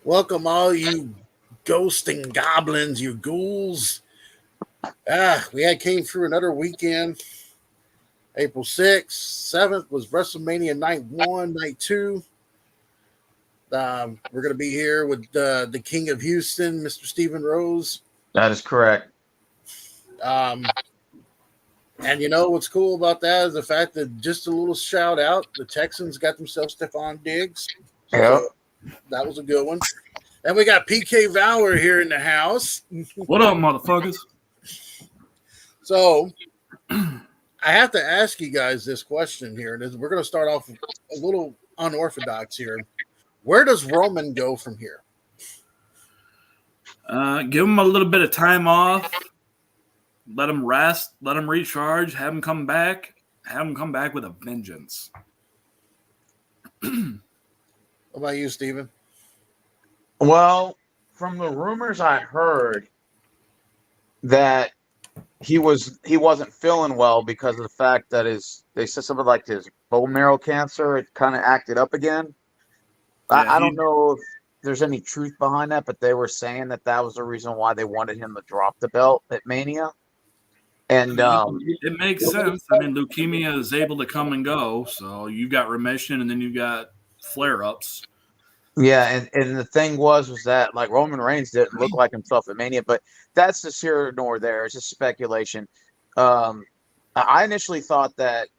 Welcome, all you ghosts and goblins, you ghouls. We had came through another weekend. April 6th, 7th was WrestleMania Night 1, Night 2. We're going to be here with the King of Houston, Mr. Stephen Rhodes. That is correct. And you know what's cool about that is the fact that just a little shout out, the Texans got themselves Stephon Diggs. Yep. So that was a good one. And we got PK Valor here in the house. What up, motherfuckers? So I have to ask you guys this question here. And we're going to start off a little unorthodox here. Where does Roman go from here? Give him a little bit of time off. Let him rest. Let him recharge. Have him come back. Have him come back with a vengeance. What about you, Steven? Well, from the rumors I heard that he wasn't feeling well because of the fact that they said something like his bone marrow cancer, it kind of acted up again. Yeah, I don't know if there's any truth behind that, but they were saying that was the reason why they wanted him to drop the belt at Mania. And it makes sense. I mean, leukemia is able to come and go, so you got remission and then you got flare-ups. Yeah, and the thing was that like Roman Reigns didn't look like himself at Mania, but that's just here nor there. It's just speculation. I initially thought that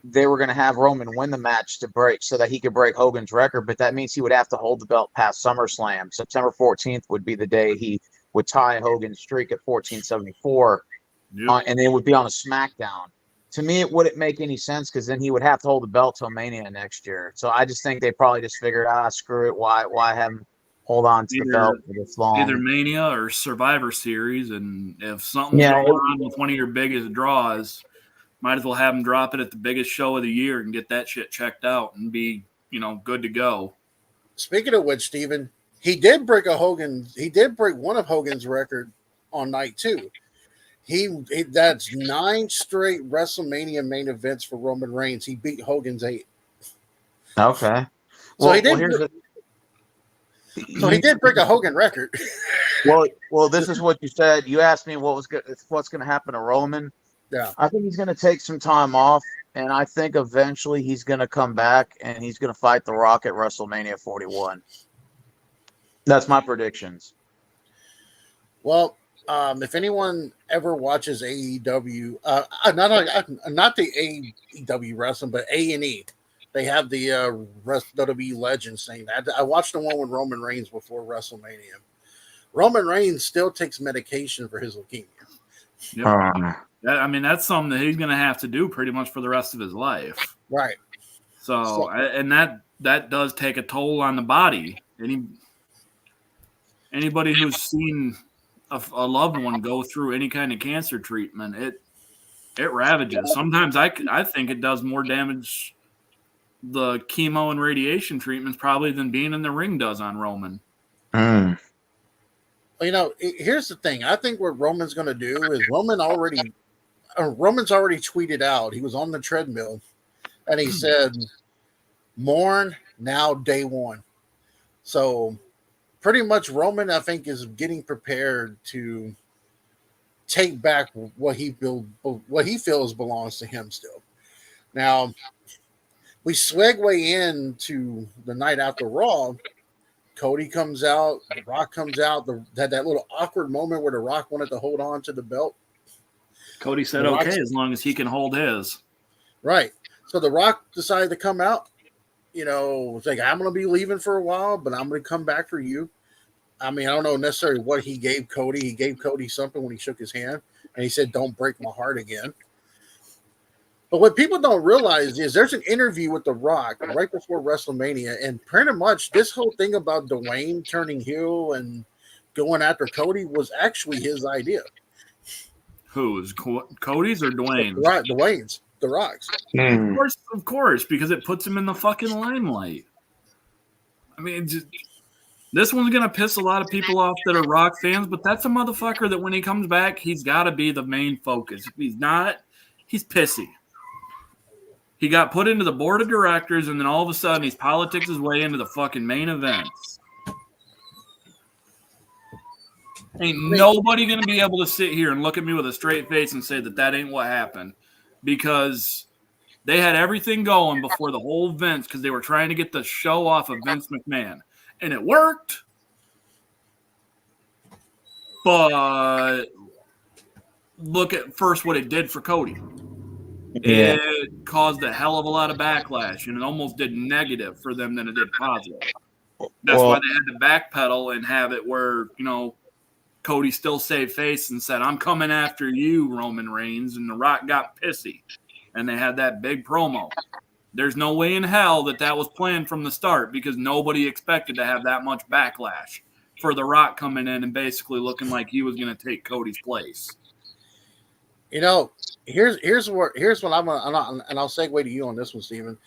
they were going to have Roman win the match to break so that he could break Hogan's record, but that means he would have to hold the belt past SummerSlam. September 14th would be the day he would tie Hogan's streak at 1474, and it would be on a SmackDown. To me, it wouldn't make any sense because then he would have to hold the belt till Mania next year. So I just think they probably just figured, screw it. Why have him hold on to the belt for this long? Either Mania or Survivor Series, and if something's going on with one of your biggest draws, might as well have him drop it at the biggest show of the year and get that shit checked out and be, good to go. Speaking of which, Steven, he did break one of Hogan's record on night 2. That's 9 straight WrestleMania main events for Roman Reigns. He beat Hogan's 8. Okay. So he did break a Hogan record. Well, this is what you said. You asked me what's going to happen to Roman. Yeah. I think he's going to take some time off, and I think eventually he's going to come back and he's going to fight The Rock at WrestleMania 41. That's my predictions. Well, if anyone ever watches AEW, not the AEW wrestling, but A&E, they have the WWE Legends thing. I watched the one with Roman Reigns before WrestleMania. Roman Reigns still takes medication for his leukemia. Yep. That's something that he's going to have to do pretty much for the rest of his life. Right. So and that does take a toll on the body. Anybody who's seen a loved one go through any kind of cancer treatment, it ravages. Sometimes I think it does more damage, the chemo and radiation treatments, probably than being in the ring does on Roman. Here's the thing. I think what Roman's going to do is Roman's already tweeted out. He was on the treadmill, and he said, "Mourn now, day one." So pretty much Roman, I think, is getting prepared to take back what he feels belongs to him still. Now, we segue into the night after Raw. Cody comes out, The Rock comes out. That little awkward moment where The Rock wanted to hold on to the belt. Cody said, okay, as long as he can hold his. Right. So The Rock decided to come out. It's like, I'm going to be leaving for a while, but I'm going to come back for you. I don't know necessarily what he gave Cody. He gave Cody something when he shook his hand, and he said, "Don't break my heart again." But what people don't realize is there's an interview with The Rock right before WrestleMania, and pretty much this whole thing about Dwayne turning heel and going after Cody was actually his idea. Whose? Cody's or Dwayne's? Right, Dwayne's. The Rock's. Of course, because it puts him in the fucking limelight. This one's going to piss a lot of people off that are Rock fans, but that's a motherfucker that when he comes back, he's got to be the main focus. If he's not, he's pissy. He got put into the board of directors, and then all of a sudden he's politics his way into the fucking main events. Ain't nobody going to be able to sit here and look at me with a straight face and say that ain't what happened, because they had everything going before the whole Vince, because they were trying to get the show off of Vince McMahon, and it worked. But look at first what it did for Cody. Yeah. It caused a hell of a lot of backlash, and it almost did negative for them than it did positive. That's why they had to backpedal and have it where, Cody still saved face and said, "I'm coming after you, Roman Reigns," and The Rock got pissy, and they had that big promo. There's no way in hell that was planned from the start, because nobody expected to have that much backlash for The Rock coming in and basically looking like he was going to take Cody's place. Here's what I'm and I'll segue to you on this one, Steven.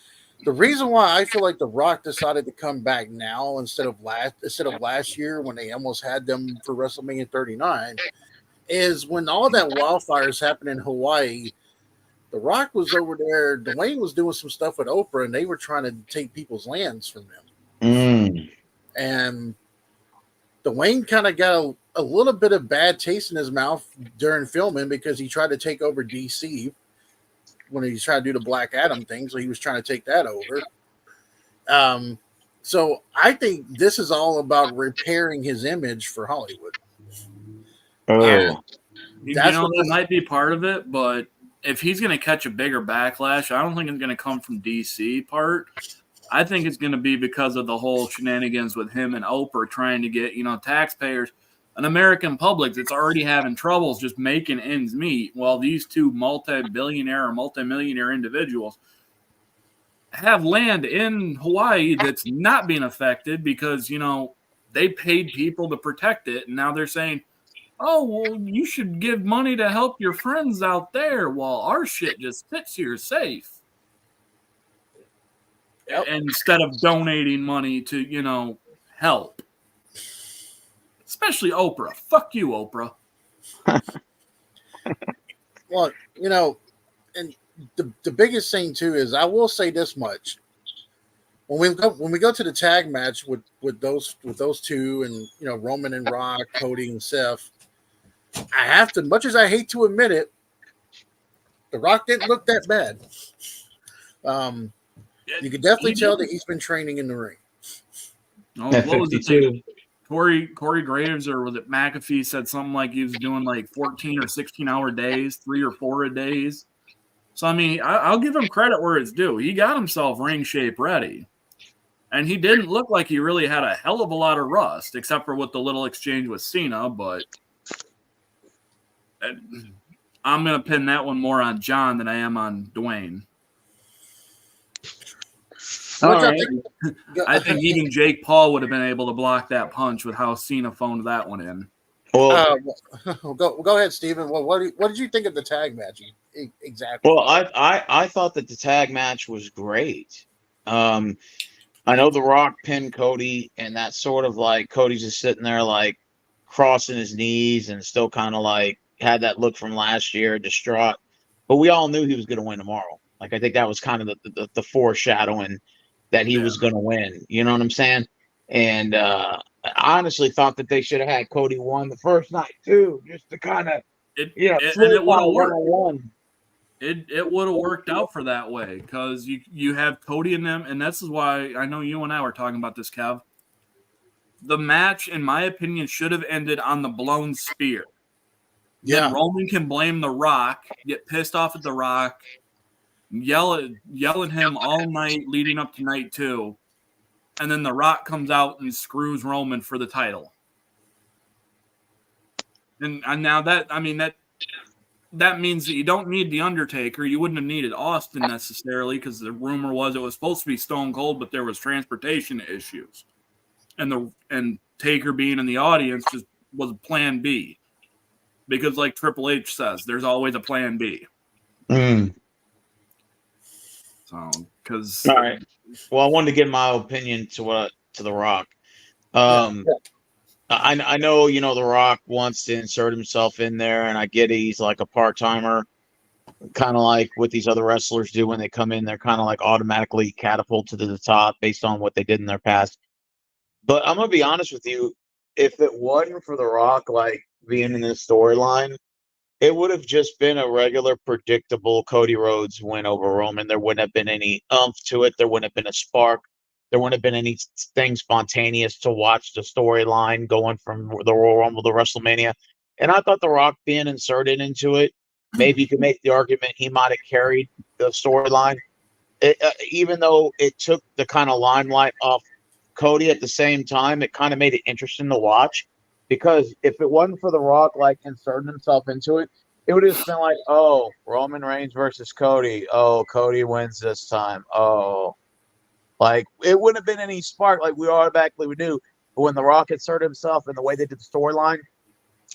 The reason why I feel like The Rock decided to come back now instead of last year when they almost had them for WrestleMania 39 is when all that wildfires happened in Hawaii. The Rock was over there. Dwayne was doing some stuff with Oprah, and they were trying to take people's lands from them. And Dwayne kind of got a little bit of bad taste in his mouth during filming because he tried to take over DC when he tried to do the Black Adam thing. So he was trying to take that over. So I think this is all about repairing his image for Hollywood. That might be part of it, but if he's going to catch a bigger backlash, I don't think it's going to come from DC part. I think it's going to be because of the whole shenanigans with him and Oprah trying to get, taxpayers, an American public that's already having troubles just making ends meet, while these two multi-billionaire or multi-millionaire individuals have land in Hawaii that's not being affected because, they paid people to protect it. And now they're saying, oh, well, you should give money to help your friends out there while our shit just sits here safe. Yep. Instead of donating money to, help. Especially Oprah. Fuck you, Oprah. Well, and the biggest thing too is I will say this much. When we go to the tag match with those two and Roman and Rock, Cody and Seth, I have to, much as I hate to admit it, The Rock didn't look that bad. You could definitely tell that he's been training in the ring. Oh, what was the thing? Corey Graves, or was it McAfee, said something like he was doing like 14 or 16-hour days, 3 or 4 days. So, I mean, I'll give him credit where it's due. He got himself ring shape ready. And he didn't look like he really had a hell of a lot of rust, except for with the little exchange with Cena. But I'm going to pin that one more on John than I am on Dwayne. I think even Jake Paul would have been able to block that punch with how Cena phoned that one in. Well, go ahead, Steven. Well, what did you think of the tag match exactly? Well, I thought that the tag match was great. I know The Rock pinned Cody, and that's sort of like Cody's just sitting there like crossing his knees and still kind of like had that look from last year, distraught. But we all knew he was going to win tomorrow. Like, I think that was kind of the foreshadowing that he was going to win. You know what I'm saying? And I honestly thought that they should have had Cody won the first night too, just to kind of, it would have worked. It would have worked out for that way, because you have Cody and them, and this is why I know you and I were talking about this, Kev. The match, in my opinion, should have ended on the blown spear. Yeah, then Roman can blame The Rock, get pissed off at The Rock, yell at him all night leading up to night 2, and then The Rock comes out and screws Roman for the title. And now that means that you don't need The Undertaker. You wouldn't have needed Austin necessarily, because the rumor was it was supposed to be Stone Cold, but there was transportation issues, and Taker being in the audience just was plan B, because like Triple H says, there's always a plan B. So, because all right, well, I wanted to give my opinion to The Rock. I know, The Rock wants to insert himself in there, and I get it. He's like a part-timer, kind of like what these other wrestlers do when they come in. They're kind of like automatically catapulted to the top based on what they did in their past. But I'm going to be honest with you. if it wasn't for The Rock like being in this storyline, it would have just been a regular, predictable Cody Rhodes win over Roman. There wouldn't have been any umph to it. There wouldn't have been a spark. There wouldn't have been anything spontaneous to watch the storyline going from the Royal Rumble to WrestleMania. And I thought The Rock being inserted into it, maybe you could make the argument he might have carried the storyline. Even though it took the kind of limelight off Cody at the same time, it kind of made it interesting to watch. Because if it wasn't for The Rock like inserting himself into it, it would have just been like, oh, Roman Reigns versus Cody. Oh, Cody wins this time. Oh, like it wouldn't have been any spark like we automatically would do. But when The Rock inserted himself and the way they did the storyline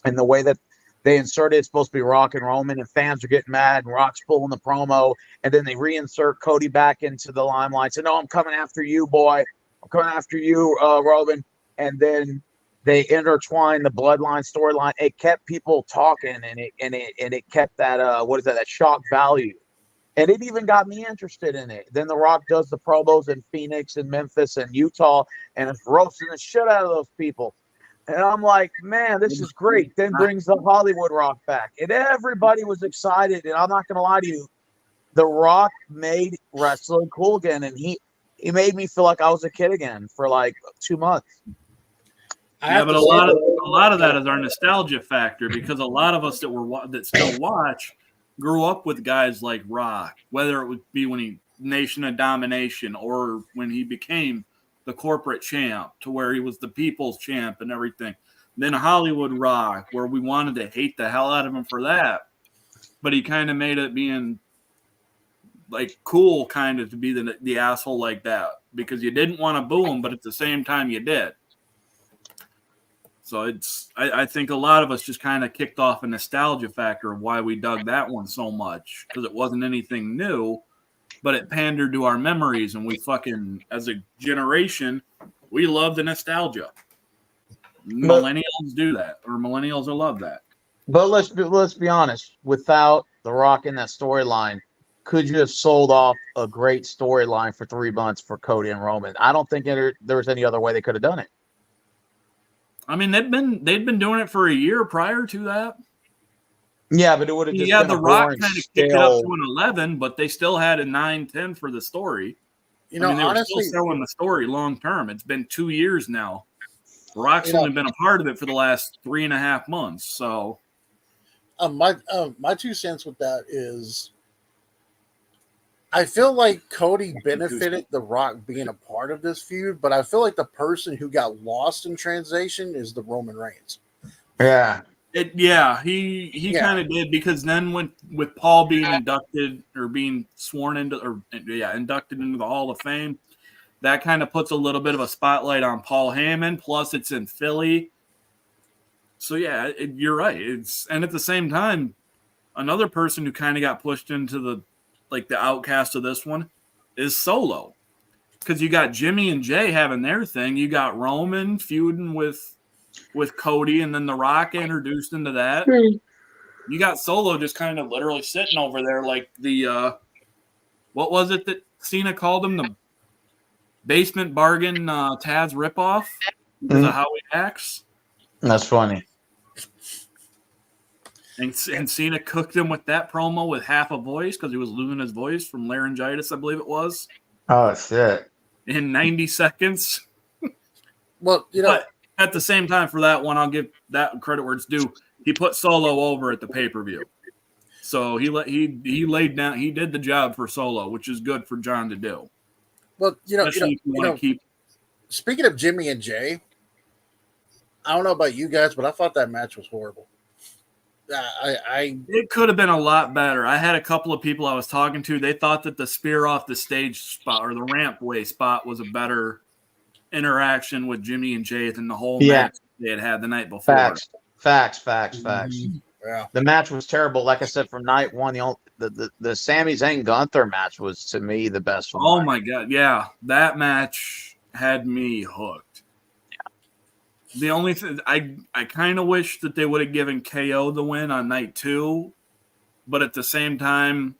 and the way that they inserted it's supposed to be Rock and Roman, and fans are getting mad, and Rock's pulling the promo, and then they reinsert Cody back into the limelight. So, no, I'm coming after you, boy. I'm coming after you, Roman. And then they intertwined the bloodline storyline. It kept people talking, and it kept that that shock value. And it even got me interested in it. Then The Rock does the promos in Phoenix and Memphis and Utah, and it's roasting the shit out of those people. And I'm like, man, this is great. Then brings the Hollywood Rock back. And everybody was excited. And I'm not going to lie to you. The Rock made wrestling cool again. And he made me feel like I was a kid again for like 2 months. Yeah, but a lot of that is our nostalgia factor, because a lot of us that still watch grew up with guys like Rock, whether it would be when he Nation of Domination or when he became the corporate champ, to where he was the people's champ and everything. Then Hollywood Rock, where we wanted to hate the hell out of him for that, but he kind of made it being like cool, kind of to be the asshole like that, because you didn't want to boo him, but at the same time you did. So I think a lot of us just kind of kicked off a nostalgia factor of why we dug that one so much, because it wasn't anything new, but it pandered to our memories, and we fucking, as a generation, we love the nostalgia. Millennials do that, or millennials will love that. But let's be honest. Without The Rock in that storyline, could you have sold off a great storyline for 3 months for Cody and Roman? I don't think there was any other way they could have done it. I mean, they'd been doing it for a year prior to that. Yeah, but it would have just been The Rock kind of kicked it up to an 11, but they still had a 9-10 for the story. They honestly, were still selling the story long term. It's been 2 years now. Rock's only been a part of it for the last 3.5 months. So, my 2 cents with that is, I feel like Cody benefited The Rock being a part of this feud, but I feel like the person who got lost in translation is the Roman Reigns. Yeah. He kind of did, because then with Paul being inducted or being sworn into inducted into the Hall of Fame, that kind of puts a little bit of a spotlight on Paul Heyman. Plus, it's in Philly, so you're right. And at the same time, another person who kind of got pushed into the outcast of this one is Solo, because you got Jimmy and Jay having their thing. You got Roman feuding with Cody, and then The Rock introduced into that. You got Solo just kind of literally sitting over there like the what was it that Cena called him, the basement bargain Taz ripoff, because of how he acts. That's funny. And Cena cooked him with that promo with half a voice, because he was losing his voice from laryngitis, I believe it was. Oh shit! In 90 seconds. Well, but at the same time, for that one, I'll give that credit where it's due. He put Solo over at the pay-per-view, so he laid down. He did the job for Solo, which is good for John to do. Well, speaking of Jimmy and Jay, I don't know about you guys, but I thought that match was horrible. It could have been a lot better. I had a couple of people I was talking to. They thought that the spear off the stage spot or the rampway spot was a better interaction with Jimmy and Jay than the whole match they had the night before. Facts. Yeah. The match was terrible. Like I said, from night one, the Sami Zayn Gunther match was, to me, the best one. Oh my god, yeah, that match had me hooked. The only thing I kind of wish that they would have given KO the win on night 2, but at the same time,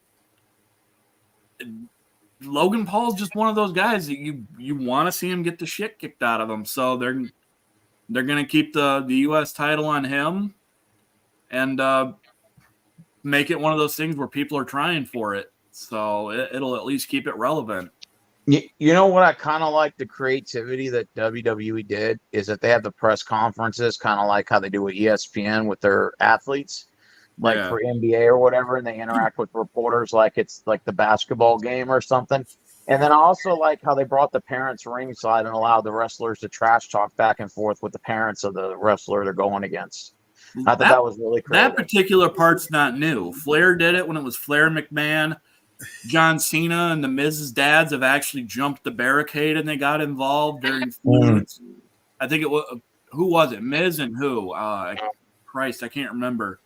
Logan Paul's just one of those guys that you want to see him get the shit kicked out of him. So They're going to keep the U.S. title on him and make it one of those things where people are trying for it. So it'll at least keep it relevant. You know what I kind of like the creativity that WWE did is that they have the press conferences, kind of like how they do with ESPN with their athletes, like for NBA or whatever, and they interact with reporters like it's like the basketball game or something. And then I also like how they brought the parents ringside and allowed the wrestlers to trash talk back and forth with the parents of the wrestler they're going against. I thought that was really creative. That particular part's not new. Flair did it when it was Flair McMahon. John Cena and the Miz's dads have actually jumped the barricade and they got involved during feuds. I think it was, who was it? Miz and who? Christ, I can't remember.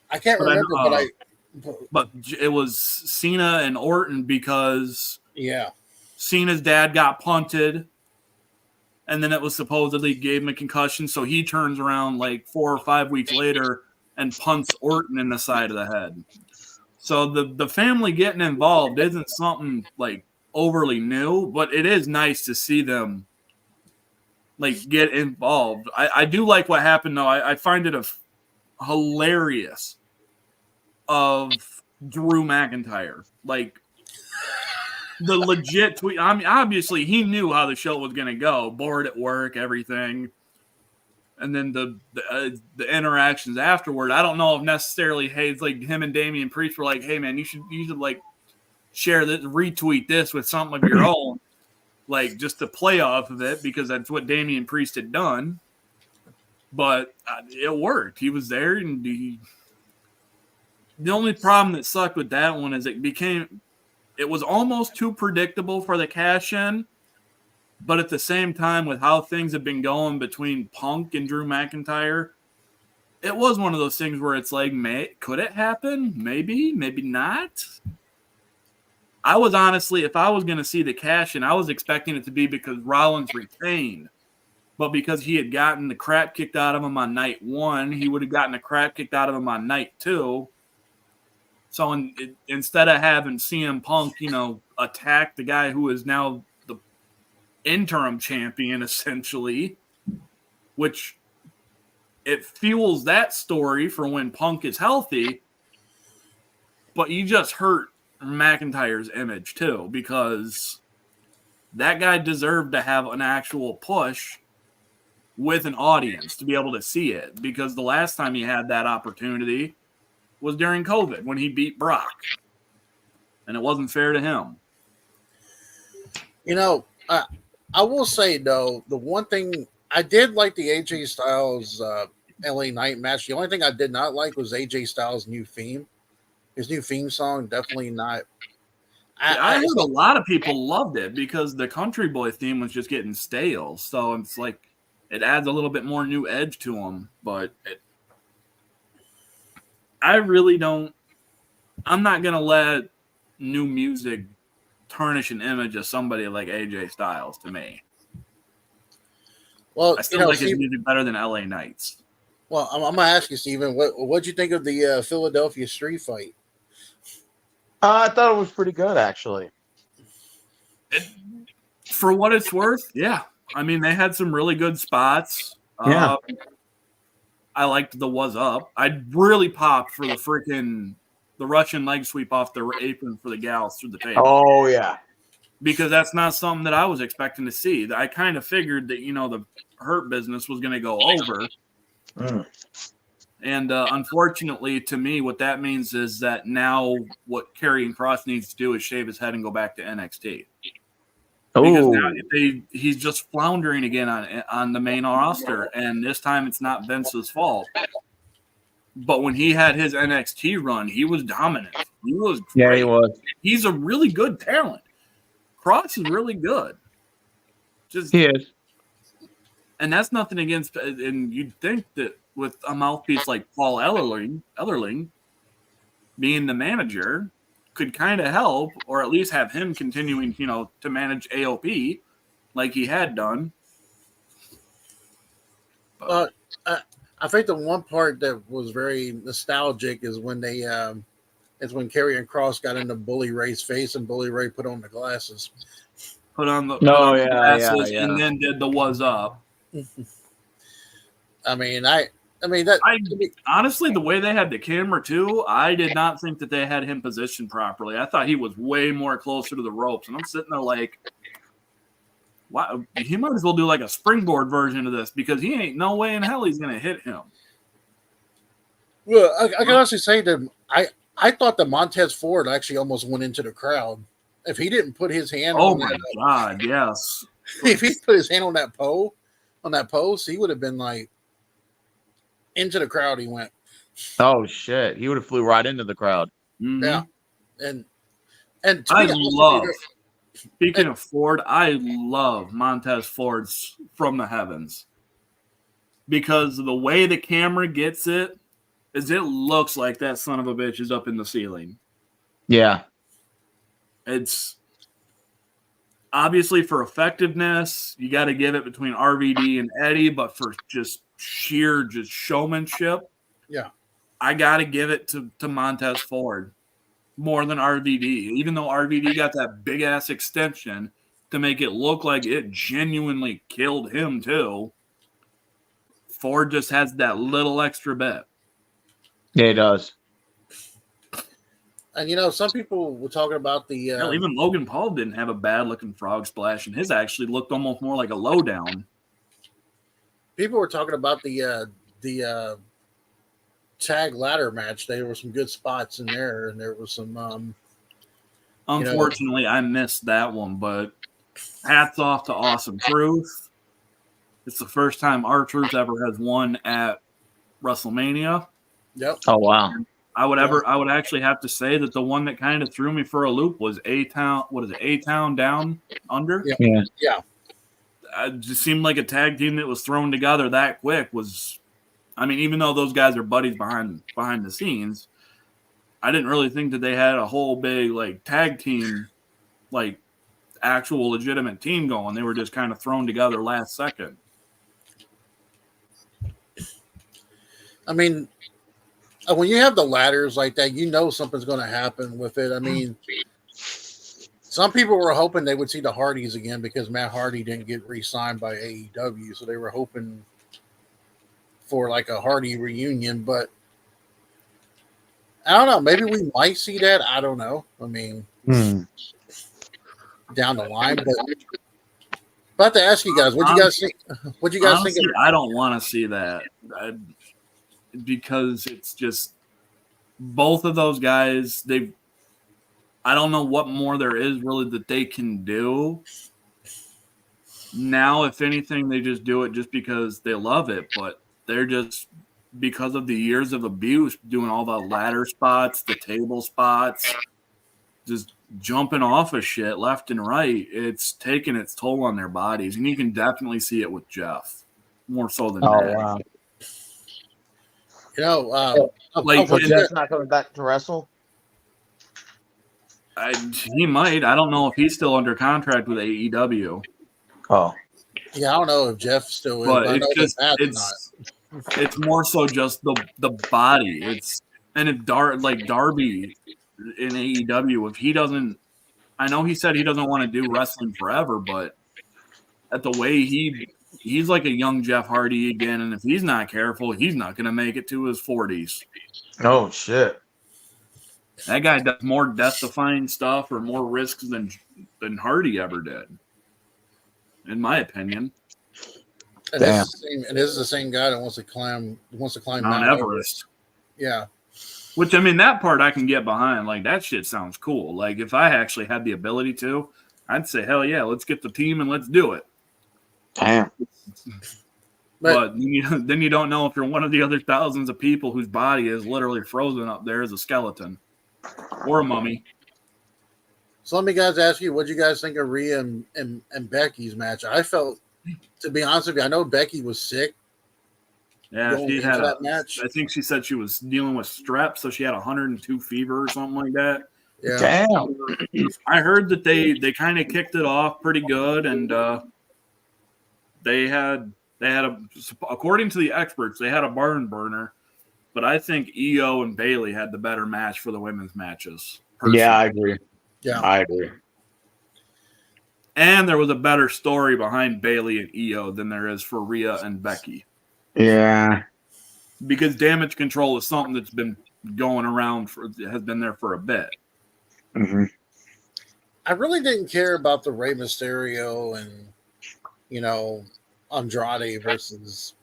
I can't remember, but it was Cena and Orton because yeah, Cena's dad got punted, and then it was supposedly gave him a concussion, so he turns around like 4 or 5 weeks later and punts Orton in the side of the head. So the family getting involved isn't something like overly new, but it is nice to see them like get involved. I do like what happened though. I find it hilarious of Drew McIntyre. Like the legit tweet. I mean, obviously he knew how the show was gonna go. Bored at work, everything. And then the interactions afterward, I don't know if necessarily, hey, it's like him and Damian Priest were like, hey man, you should like share this, retweet this with something of your own, like just to play off of it because that's what Damian Priest had done. But it worked. He was there, and the only problem that sucked with that one is it was almost too predictable for the cash in. But at the same time, with how things have been going between Punk and Drew McIntyre, it was one of those things where it's like, could it happen? Maybe, maybe not. I was honestly, if I was going to see the cash in, I was expecting it to be because Rollins retained. But because he had gotten the crap kicked out of him on night 1, he would have gotten the crap kicked out of him on night 2. So instead of having CM Punk, attack the guy who is now interim champion essentially, which it fuels that story for when Punk is healthy, but you just hurt McIntyre's image too, because that guy deserved to have an actual push with an audience to be able to see it, because the last time he had that opportunity was during COVID when he beat Brock, and it wasn't fair to him. I will say, though, the one thing I did like the AJ Styles LA Knight match. The only thing I did not like was AJ Styles' new theme. His new theme song, definitely not. I heard a lot of people loved it because the Country Boy theme was just getting stale. So it's like it adds a little bit more new edge to him. But I really don't. I'm not going to let new music tarnish an image of somebody like AJ Styles to me. Well, I still like his music better than LA Knights. Well, I'm gonna ask you, Steven, what'd you think of the Philadelphia street fight? I thought it was pretty good, actually. For what it's worth, yeah. I mean, they had some really good spots. Yeah. I liked the was up. I really popped for the Russian leg sweep off the apron for the gals through the table. Oh, yeah. Because that's not something that I was expecting to see. I kind of figured that, the Hurt Business was going to go over. And unfortunately, to me, what that means is that now what Karrion Kross needs to do is shave his head and go back to NXT. Because now he's just floundering again on the main roster, and this time it's not Vince's fault. But when he had his NXT run, he was dominant. He was great. Yeah, he was. He's a really good talent. Kross is really good. He is. And that's nothing against, and you'd think that with a mouthpiece like Paul Ellerling being the manager could kind of help, or at least have him continuing, to manage AOP like he had done. But I think the one part that was very nostalgic is when when Karrion Kross got into Bully Ray's face and Bully Ray put on the glasses. Put on the glasses and then did the was up. I mean, that. Honestly, the way they had the camera too, I did not think that they had him positioned properly. I thought he was way more closer to the ropes, and I'm sitting there like, wow, he might as well do like a springboard version of this because he ain't no way in hell he's gonna hit him. Well, I can honestly say that I thought that Montez Ford actually almost went into the crowd. If he didn't put his hand Oh on my that, god, yes. if he put his hand on that post, he would have been like into the crowd. He went. Oh shit! He would have flew right into the crowd. Mm-hmm. Yeah, and I love. Speaking of Ford, I love Montez Ford's From the Heavens because the way the camera gets it is it looks like that son of a bitch is up in the ceiling. Yeah. It's obviously for effectiveness, you got to give it between RVD and Eddie, but for just sheer showmanship, yeah, I got to give it to Montez Ford more than RVD, even though RVD got that big ass extension to make it look like it genuinely killed him too. Ford just has that little extra bit. Yeah, he does. And some people were talking about the. Hell, even Logan Paul didn't have a bad looking frog splash, and his actually looked almost more like a lowdown. People were talking about the tag ladder match. There were some good spots in there, and there was some. Unfortunately, I missed that one, but hats off to Awesome Truth. It's the first time R-Truth ever has won at WrestleMania. Yep. Oh wow. I would actually have to say that the one that kind of threw me for a loop was A-Town. What is it? A-Town Down Under? Yeah. It just seemed like a tag team that was thrown together that quick even though those guys are buddies behind the scenes, I didn't really think that they had a whole big like tag team, like actual legitimate team going. They were just kind of thrown together last second. I mean, when you have the ladders like that, something's going to happen with it. I mean, some people were hoping they would see the Hardys again because Matt Hardy didn't get re-signed by AEW, so they were hoping for like a Hardy reunion. But I don't know. Maybe we might see that. I don't know. I mean, down the line. But about to ask you guys, what you guys think? What you guys honestly, think? I don't want to see that because it's just both of those guys. I don't know what more there is really that they can do. Now, if anything, they just do it just because they love it, but they're just because of the years of abuse doing all the ladder spots, the table spots, just jumping off of shit left and right. It's taking its toll on their bodies, and you can definitely see it with Jeff more so than that. Wow. Jeff's not coming back to wrestle. He might. I don't know if he's still under contract with AEW. Oh, yeah, I don't know if Jeff still is. But it's more so just the body. If Darby in AEW, if he doesn't, I know he said he doesn't want to do wrestling forever, but at the way he's like a young Jeff Hardy again, and if he's not careful, he's not going to make it to his 40s. Oh shit. That guy does more death-defying stuff or more risks than Hardy ever did, in my opinion. And this is the same guy that wants to climb Mount Everest. Yeah. Which, that part I can get behind. Like, that shit sounds cool. Like, if I actually had the ability to, I'd say, hell yeah, let's get the team and let's do it. Damn. But then you don't know if you're one of the other thousands of people whose body is literally frozen up there as a skeleton or a mummy. So let me guys ask you, what you guys think of Rhea and Becky's match? I felt, to be honest with you, I know Becky was sick. Yeah, she had that match. I think she said she was dealing with strep, so she had 102 fever or something like that. Yeah. Damn. I heard that they kind of kicked it off pretty good, and they had according to the experts, they had a barn burner, but I think Io and Bayley had the better match for the women's matches. Personally. Yeah, I agree. Yeah, I agree. And there was a better story behind Bayley and Io than there is for Rhea and Becky. Yeah. Because damage control is something that's been going around has been there for a bit. Mm-hmm. I really didn't care about the Rey Mysterio and Andrade versus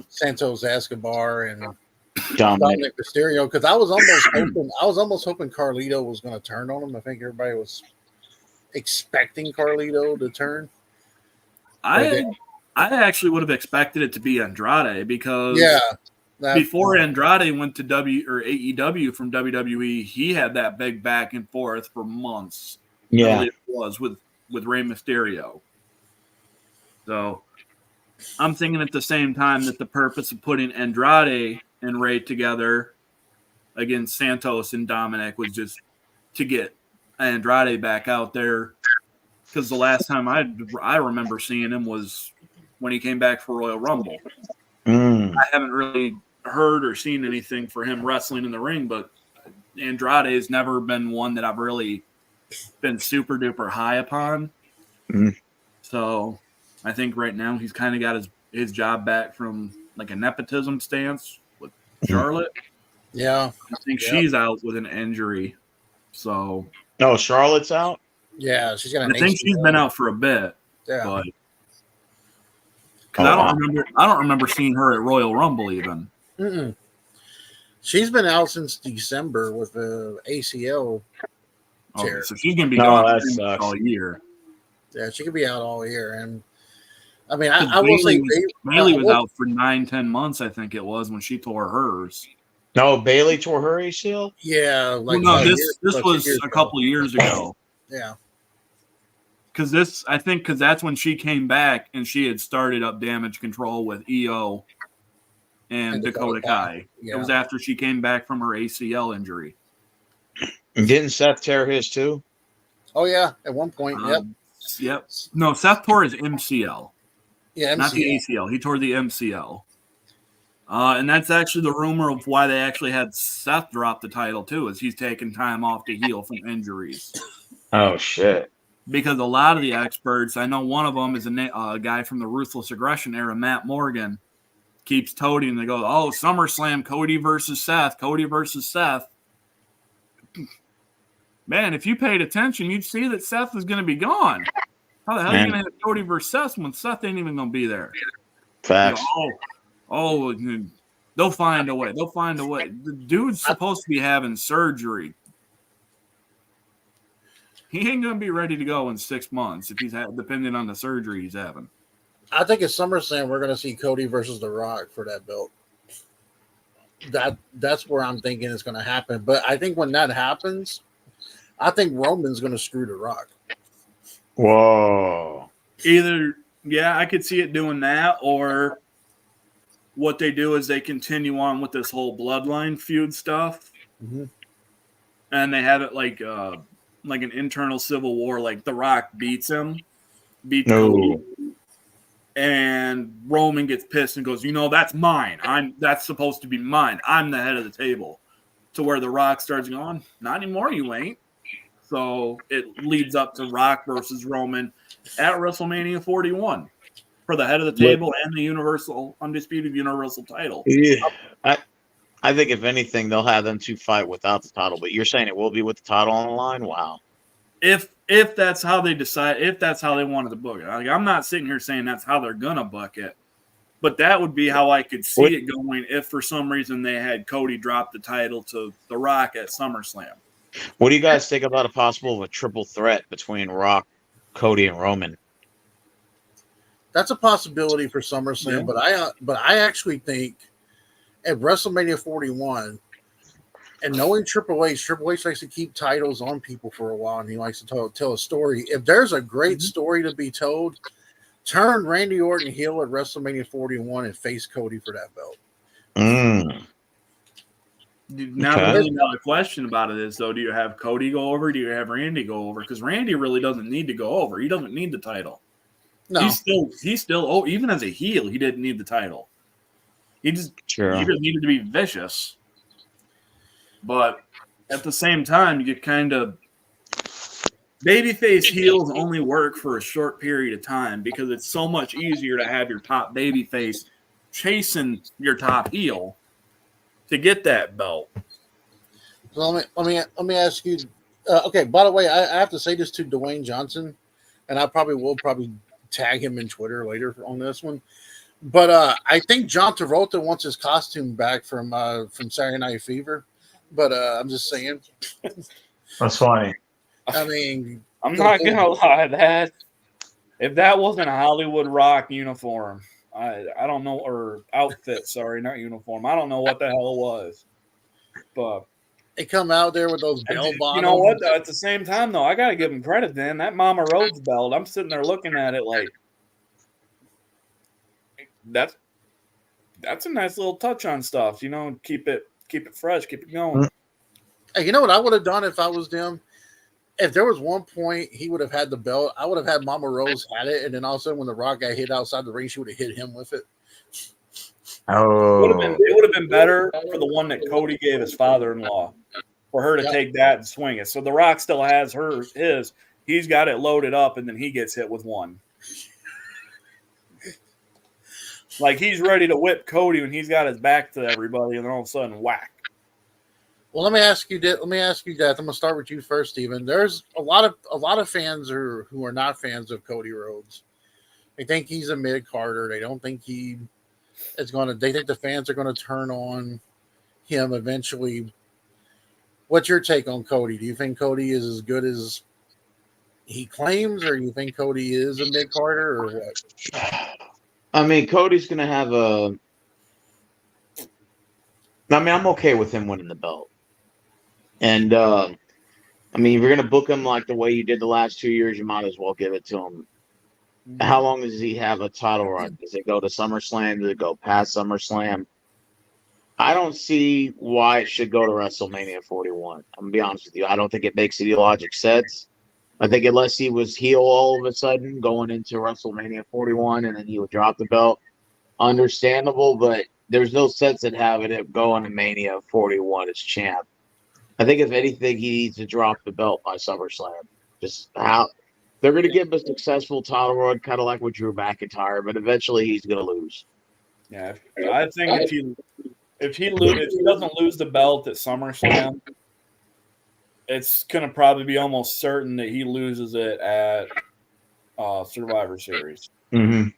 Santos Escobar and Dominic Mysterio because I was almost hoping Carlito was going to turn on him. I think everybody was expecting Carlito to turn. I actually would have expected it to be Andrade because before Andrade went to AEW from WWE, he had that big back and forth for months. Yeah, it was with Rey Mysterio. So I'm thinking at the same time that the purpose of putting Andrade and Rey together against Santos and Dominic was just to get Andrade back out there. Because the last time I remember seeing him was when he came back for Royal Rumble. I haven't really heard or seen anything for him wrestling in the ring, but Andrade has never been one that I've really been super duper high upon. So I think right now he's kind of got his job back from like a nepotism stance with Charlotte. Yeah. I think she's out with an injury. So Charlotte's out? Yeah, she's got I think she's been out for a bit. Yeah. But because I don't remember seeing her at Royal Rumble even. Mm-mm. She's been out since December with the ACL tear. Okay, so she's gonna be gone all year. Yeah, she could be out all year. And I mean, I will say Bailey was out for 9-10 months. I think it was when she tore hers. No, Bailey tore her ACL. Yeah, this was a couple of years ago. Yeah. Because that's when she came back and she had started up Damage Control with EO and Dakota Kai. Yeah. It was after she came back from her ACL injury. And didn't Seth tear his too? Oh yeah, at one point. Yep. No, Seth tore his MCL. Yeah, MCL. Not the ACL. He tore the MCL. And that's actually the rumor of why they actually had Seth drop the title too, is he's taking time off to heal from injuries. Oh shit. Because a lot of the experts, I know one of them is a guy from the Ruthless Aggression era, Matt Morgan, keeps toting. They go, "Oh, SummerSlam, Cody versus Seth. Cody versus Seth." Man, if you paid attention, you'd see that Seth is going to be gone. How the hell are you going to have Cody versus Seth when Seth ain't even going to be there? Facts. They'll find a way. They'll find a way. The dude's supposed to be having surgery. He ain't going to be ready to go in 6 months if he's depending on the surgery he's having. I think at SummerSlam we're going to see Cody versus The Rock for that belt. That's where I'm thinking it's going to happen. But I think when that happens, I think Roman's going to screw The Rock. Whoa. I could see it doing that, or what they do is they continue on with this whole bloodline feud stuff, and they have it like an internal civil war. Like The Rock beats Cody, and Roman gets pissed and goes, "That's mine. That's supposed to be mine. I'm the head of the table." To where The Rock starts going, "Not anymore, you ain't." So it leads up to Rock versus Roman at WrestleMania 41 for the head of the table and the undisputed Universal title. Yeah, I think if anything, they'll have them two fight without the title. But you're saying it will be with the title on the line? Wow. If that's how they decide, if that's how they wanted to book it, I'm not sitting here saying that's how they're gonna book it, but that would be how I could see it going if for some reason they had Cody drop the title to The Rock at SummerSlam. What do you guys think about a triple threat between Rock, Cody, and Roman? That's a possibility for SummerSlam, but I actually think at WrestleMania 41, and knowing Triple H likes to keep titles on people for a while, and he likes to tell a story. If there's a great story to be told, turn Randy Orton heel at WrestleMania 41 and face Cody for that belt. Now, the really not a question about it is, though, do you have Cody go over? Do you have Randy go over? Because Randy really doesn't need to go over. He doesn't need the title. No. He's still even as a heel, he didn't need the title. He just needed to be vicious. But at the same time, you kind of babyface heels only work for a short period of time because it's so much easier to have your top babyface chasing your top heel to get that belt. So let me ask you. Okay, by the way, I have to say this to Dwayne Johnson, and I will tag him in Twitter later on this one. But I think John Travolta wants his costume back from Saturday Night Fever. But I'm just saying. That's funny. I mean, I'm not gonna lie, that if that wasn't a Hollywood Rock uniform, I don't know, or outfit, sorry, not uniform. I don't know what the hell it was. But they come out there with those bell bottoms. You know what? Though, at the same time, though, I gotta give him credit. Then that Mama Rhodes belt, I'm sitting there looking at it like that's a nice little touch on stuff. You know, keep it fresh, keep it going. Hey, you know what I would have done if I was them? If there was one point he would have had the belt, I would have had Mama Rose had it, and then all of a sudden when the Rock got hit outside the ring, she would have hit him with it. Oh, it would have been better for the one that Cody gave his father-in-law, for her to take that and swing it. So the Rock still has his. He's got it loaded up, and then he gets hit with one. Like he's ready to whip Cody when he's got his back to everybody, and then all of a sudden, whack. Well, let me ask you that. I'm gonna start with you first, Steven. There's a lot of fans who are not fans of Cody Rhodes. They think he's a mid-carder. They don't think he is gonna. They think the fans are gonna turn on him eventually. What's your take on Cody? Do you think Cody is as good as he claims, or do you think Cody is a mid-carder, or what? I mean, Cody's gonna have a. I mean, I'm okay with him winning the belt. And, I mean, if you're going to book him like the way you did the last 2 years, you might as well give it to him. How long does he have a title run? Does it go to SummerSlam? Does it go past SummerSlam? I don't see why it should go to WrestleMania 41. I'm going to be honest with you. I don't think it makes ideologic sense. I think unless he was heel all of a sudden going into WrestleMania 41 and then he would drop the belt, understandable, but there's no sense in having it go into Mania 41 as champ. I think if anything, he needs to drop the belt by SummerSlam. Just how they're going to give him a successful title run, kind of like with Drew McIntyre, but eventually he's going to lose. Yeah, I think if he doesn't lose the belt at SummerSlam, it's going to probably be almost certain that he loses it at Survivor Series. Mm-hmm.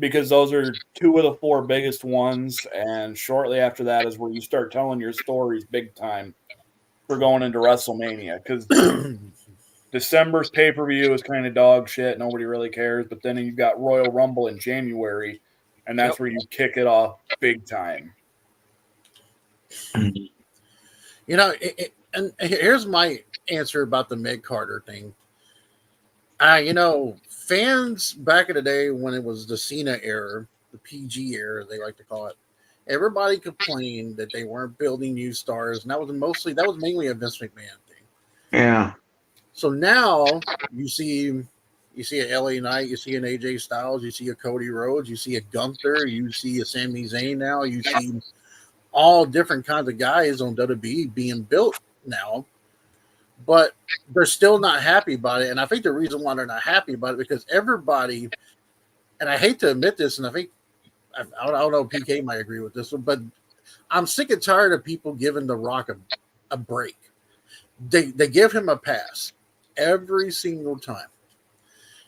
Because those are two of the four biggest ones, and shortly after that is where you start telling your stories big time for going into WrestleMania. Because December's pay-per-view is kind of dog shit. Nobody really cares. But then you've got Royal Rumble in January, and that's where you kick it off big time. You know, and here's my answer about the mid-carder thing. You know, fans back in the day when it was the Cena era, the PG era, they like to call it, everybody complained that they weren't building new stars, and that was mainly a Vince McMahon thing. Yeah. So now you see a LA Knight, you see an AJ Styles, you see a Cody Rhodes, you see a Gunther, you see a Sami Zayn now, you see all different kinds of guys on WWE being built now. But they're still not happy about it. And I think the reason why they're not happy about it because everybody, and I hate to admit this, and I think, I don't know, PK might agree with this one, but I'm sick and tired of people giving The Rock a break. They give him a pass every single time.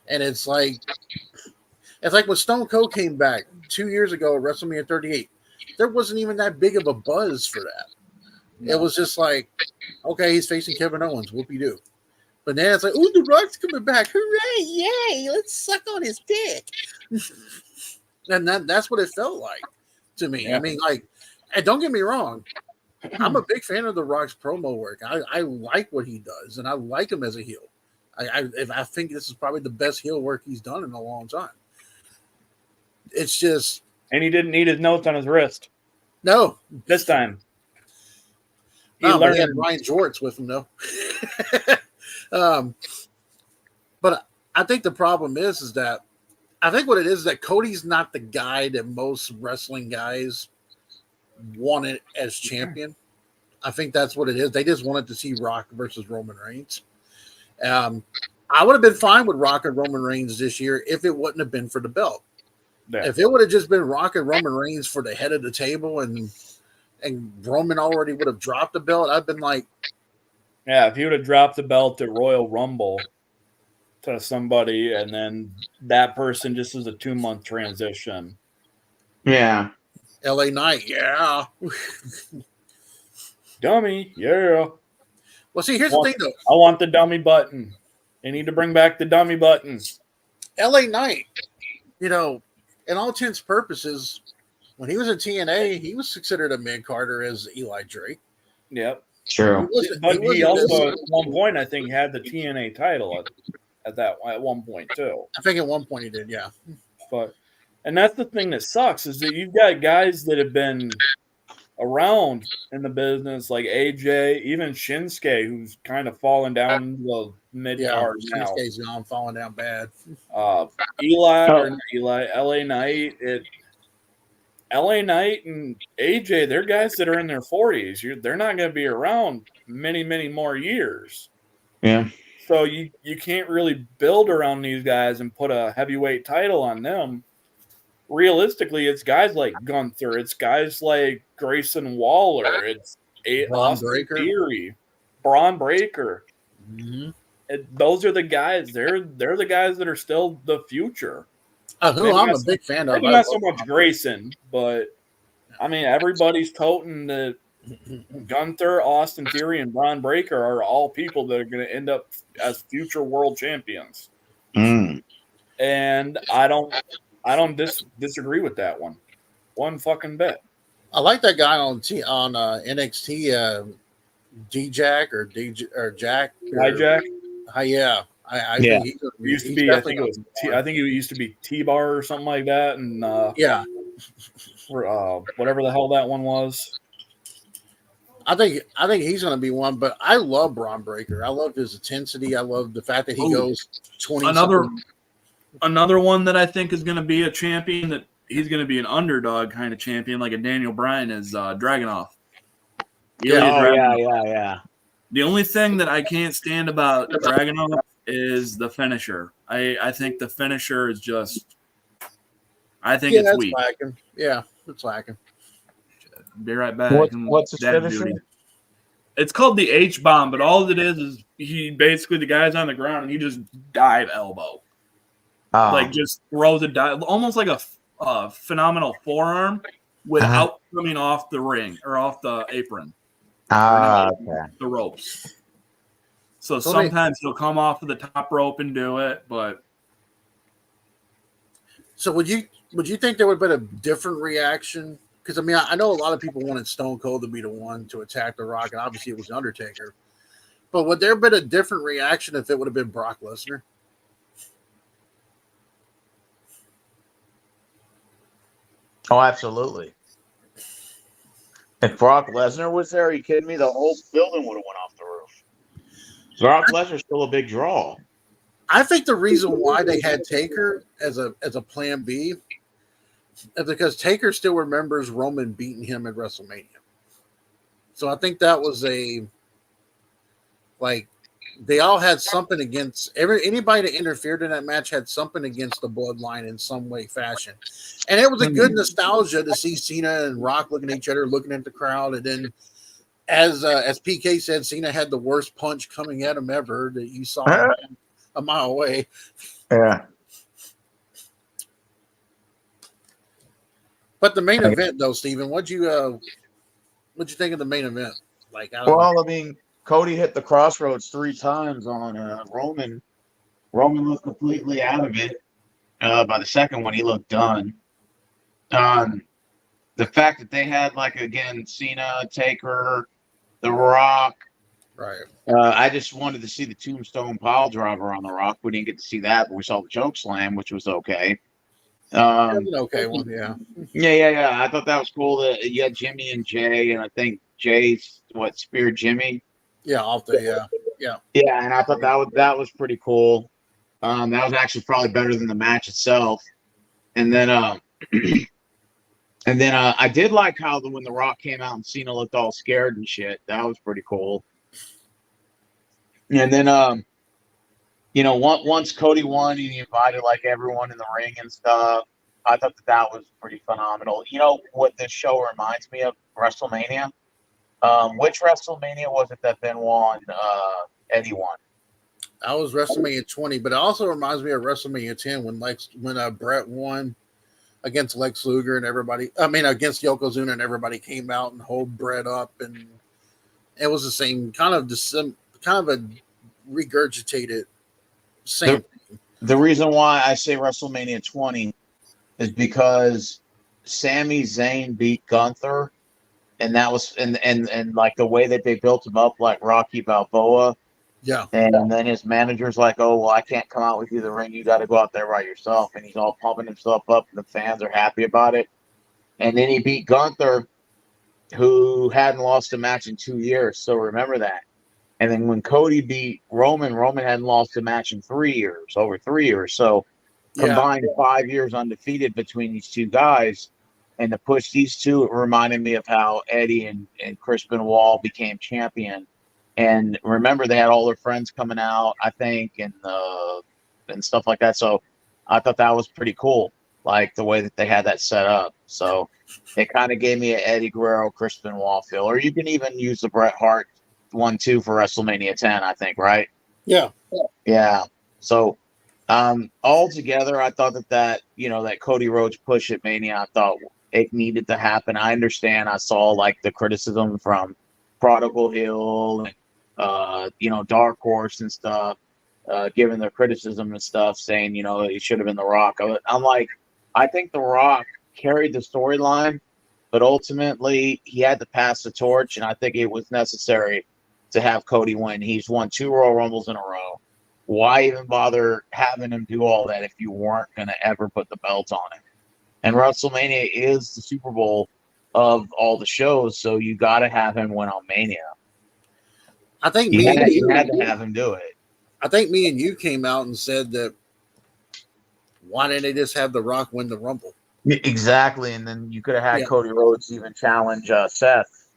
And it's like when Stone Cold came back 2 years ago at WrestleMania 38. There wasn't even that big of a buzz for that. No. It was just like, okay, he's facing Kevin Owens. Whoopie-doo. But then it's like, ooh, The Rock's coming back. Hooray, yay, let's suck on his dick. And that's what it felt like to me. Yeah. I mean, like, and don't get me wrong. I'm a big fan of The Rock's promo work. I like what he does, and I like him as a heel. I think this is probably the best heel work he's done in a long time. It's just... And he didn't need his notes on his wrist. No. This time. He had Ryan Jorts with him, though. But I think the problem is that I think what it is that Cody's not the guy that most wrestling guys wanted as champion. I think that's what it is. They just wanted to see Rock versus Roman Reigns. I would have been fine with Rock and Roman Reigns this year if it wouldn't have been for the belt. Yeah. If it would have just been Rock and Roman Reigns for the head of the table, and Roman already would have dropped the belt, I've been like, Yeah, if he would have dropped the belt at Royal Rumble to somebody, and then that person just is a 2-month transition. Yeah. LA Knight, yeah. Dummy, yeah. Well, see, here's the thing, though. I want the dummy button. They need to bring back the dummy button. LA Knight, in all intents and purposes, when he was in TNA, he was considered a mid-carder as Eli Drake. Yep. True. But he also, at one point, I think, had the TNA title at one point, too. I think at one point he did, yeah. And that's the thing that sucks, is that you've got guys that have been around in the business, like AJ, even Shinsuke, who's kind of fallen down the mid-card now. Shinsuke's gone, falling down bad. LA Knight, LA Knight and AJ, they're guys that are in their 40s. They're not going to be around many, many more years. Yeah. So you can't really build around these guys and put a heavyweight title on them. Realistically, it's guys like Gunther. It's guys like Grayson Waller. It's Austin Theory, Braun Breaker. Mm-hmm. Those are the guys. They're the guys that are still the future. Who I'm a big fan of. Maybe not so much Grayson, but I mean, everybody's toting that Gunther, Austin Theory, and Braun Breaker are all people that are going to end up as future world champions. Mm. And I don't disagree with that one fucking bit. I like that guy on NXT, D-Jack or Jack. Hijack. Yeah. I think he used to be. I think it used to be T-Bar or something like that, and whatever the hell that one was. I think he's going to be one, but I love Braun Breaker. I love his intensity. I love the fact that he goes 20. Another one that I think is going to be a champion, that he's going to be an underdog kind of champion, like a Daniel Bryan, is Dragunov. Yeah. The only thing that I can't stand about Dragunov is the finisher. I think the finisher is just. I think it's weak. Lacking. Yeah, it's lacking. Be right back. What's his finisher? It's called the H-bomb, but all it is he basically, the guy's on the ground and he just dive elbow. Like just throws a dive, almost like a phenomenal forearm without coming off the ring or off the apron. The ropes. So sometimes he'll come off of the top rope and do it, but. So would you think there would have been a different reaction? Because, I mean, I know a lot of people wanted Stone Cold to be the one to attack The Rock, and obviously it was Undertaker. But would there have been a different reaction if it would have been Brock Lesnar? Oh, absolutely. If Brock Lesnar was there, are you kidding me? The whole building would have went off the roof. Brock Lesnar's still a big draw. I think the reason why they had Taker as a plan B is because Taker still remembers Roman beating him at WrestleMania. So I think that was they all had something against anybody that interfered in that match had something against the bloodline in some way, fashion. And it was a good nostalgia to see Cena and Rock looking at each other, looking at the crowd. And then as PK said, Cena had the worst punch coming at him ever that you saw a mile away. Yeah. But the main event, though, Steven, what'd you think of the main event? I mean, Cody hit the crossroads 3 times on Roman. Roman looked completely out of it. By the second one, he looked done. The fact that they had, again, Cena, Taker, The Rock. Right. I just wanted to see the Tombstone pile driver on The Rock. We didn't get to see that, but we saw the choke slam, which was okay. An okay one, yeah. Yeah. I thought that was cool that you had Jimmy and Jay, and I think Jay's speared Jimmy. Yeah, yeah. Yeah, and I thought that was pretty cool. That was actually probably better than the match itself. And then I did like how when The Rock came out and Cena looked all scared and shit. That was pretty cool. And then once Cody won, he invited everyone in the ring and stuff. I thought that was pretty phenomenal. You know what this show reminds me of? WrestleMania. Which WrestleMania was it that Ben won? Eddie won. I was WrestleMania 20, but it also reminds me of WrestleMania 10 when Brett won against Lex Luger and everybody. I mean, against Yokozuna and everybody came out and hold Brett up, and it was the same kind of a regurgitated same. The reason why I say WrestleMania 20 is because Sami Zayn beat Gunther, and that was and like the way that they built him up like Rocky Balboa. Yeah. And then his manager's like, "Oh, well, I can't come out with you to the ring. You got to go out there by yourself." And he's all pumping himself up, and the fans are happy about it. And then he beat Gunther, who hadn't lost a match in 2 years. So remember that. And then when Cody beat Roman, Roman hadn't lost a match in 3 years, over 3 years. So combined 5 years undefeated between these two guys. And to push these two, it reminded me of how Eddie and Chris Benoit became champion. And remember, they had all their friends coming out, I think, and stuff like that. So I thought that was pretty cool, like the way that they had that set up. So it kind of gave me an Eddie Guerrero, Chris Benoit feel. Or you can even use the Bret Hart 1-2 for WrestleMania 10, I think, right? Yeah. Yeah. So altogether, I thought that Cody Rhodes push at Mania, I thought it needed to happen. I understand. I saw like the criticism from Prodigal Hill, Dark Horse and stuff, giving their criticism and stuff, saying, it should have been The Rock. I'm like, I think The Rock carried the storyline, but ultimately he had to pass the torch, and I think it was necessary to have Cody win. He's won 2 Royal Rumbles in a row. Why even bother having him do all that if you weren't going to ever put the belt on him? And WrestleMania is the Super Bowl of all the shows, so you got to have him win on Mania. I think you had to have him do it. I think me and you came out and said that why didn't they just have The Rock win the Rumble? Exactly, and then you could have had Cody Rhodes even challenge Seth.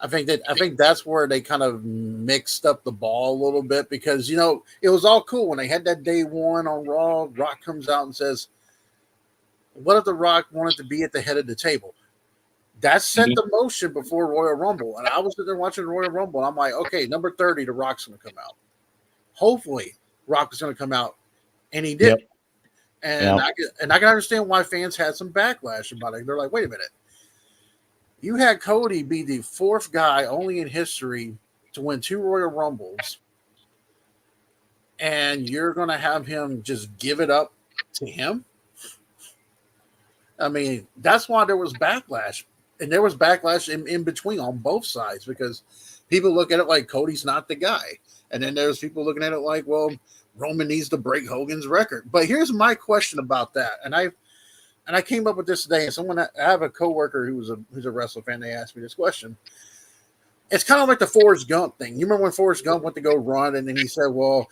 I think that's where they kind of mixed up the ball a little bit because it was all cool when they had that day one on Raw. Rock comes out and says, "What if The Rock wanted to be at the head of the table?" That set the motion before Royal Rumble, and I was sitting there watching Royal Rumble, and I'm like, "Okay, number 30, The Rock's going to come out. Hopefully, Rock is going to come out," and he did. And I can understand why fans had some backlash about it. They're like, "Wait a minute." You had Cody be the 4th guy only in history to win 2 Royal Rumbles, and you're going to have him just give it up to him? I mean, that's why there was backlash. And there was backlash in between on both sides because people look at it like Cody's not the guy. And then there's people looking at it like, well, Roman needs to break Hogan's record. But here's my question about that. And I came up with this today, and I have a coworker who's a wrestling fan. They asked me this question. It's kind of like the Forrest Gump thing. You remember when Forrest Gump went to go run, and then he said, "Well,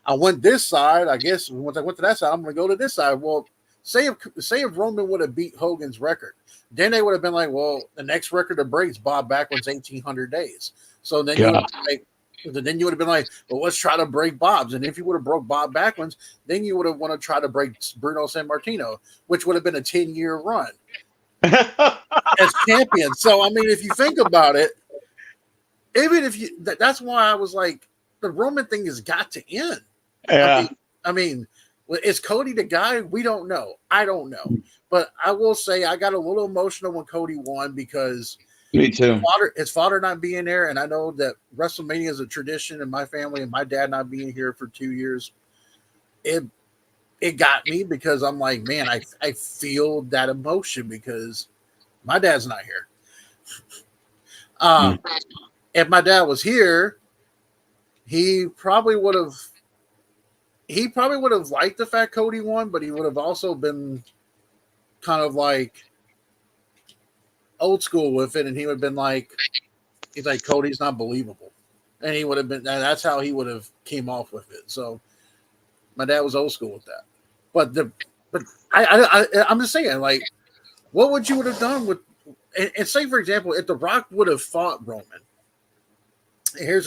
I went this side. I guess once I went to that side, I'm going to go to this side." Well, say if Roman would have beat Hogan's record, then they would have been like, "Well, the next record to break is Bob Backlund's 1,800 days." So then you would have been like, "Well, let's try to break Bob's." And if you would have broke Bob Backlund's, then you would have wanted to try to break Bruno Sammartino, which would have been a 10-year run as champion. So, I mean, if you think about it, even if that's why I was like, the Roman thing has got to end. Yeah. I mean, is Cody the guy? We don't know. I don't know. But I will say I got a little emotional when Cody won because me too. His father not being there, and I know that WrestleMania is a tradition in my family, and my dad not being here for 2 years, it got me because I'm like, man, I feel that emotion because my dad's not here. If my dad was here, he probably would have liked the fact Cody won, but he would have also been kind of like old school with it, and he would have been like, he's like, Cody's not believable, and he would have been. That's how he would have came off with it. So my dad was old school with that. But I'm just saying, like, what would you would have done with, and say for example, if The Rock would have fought Roman. Here's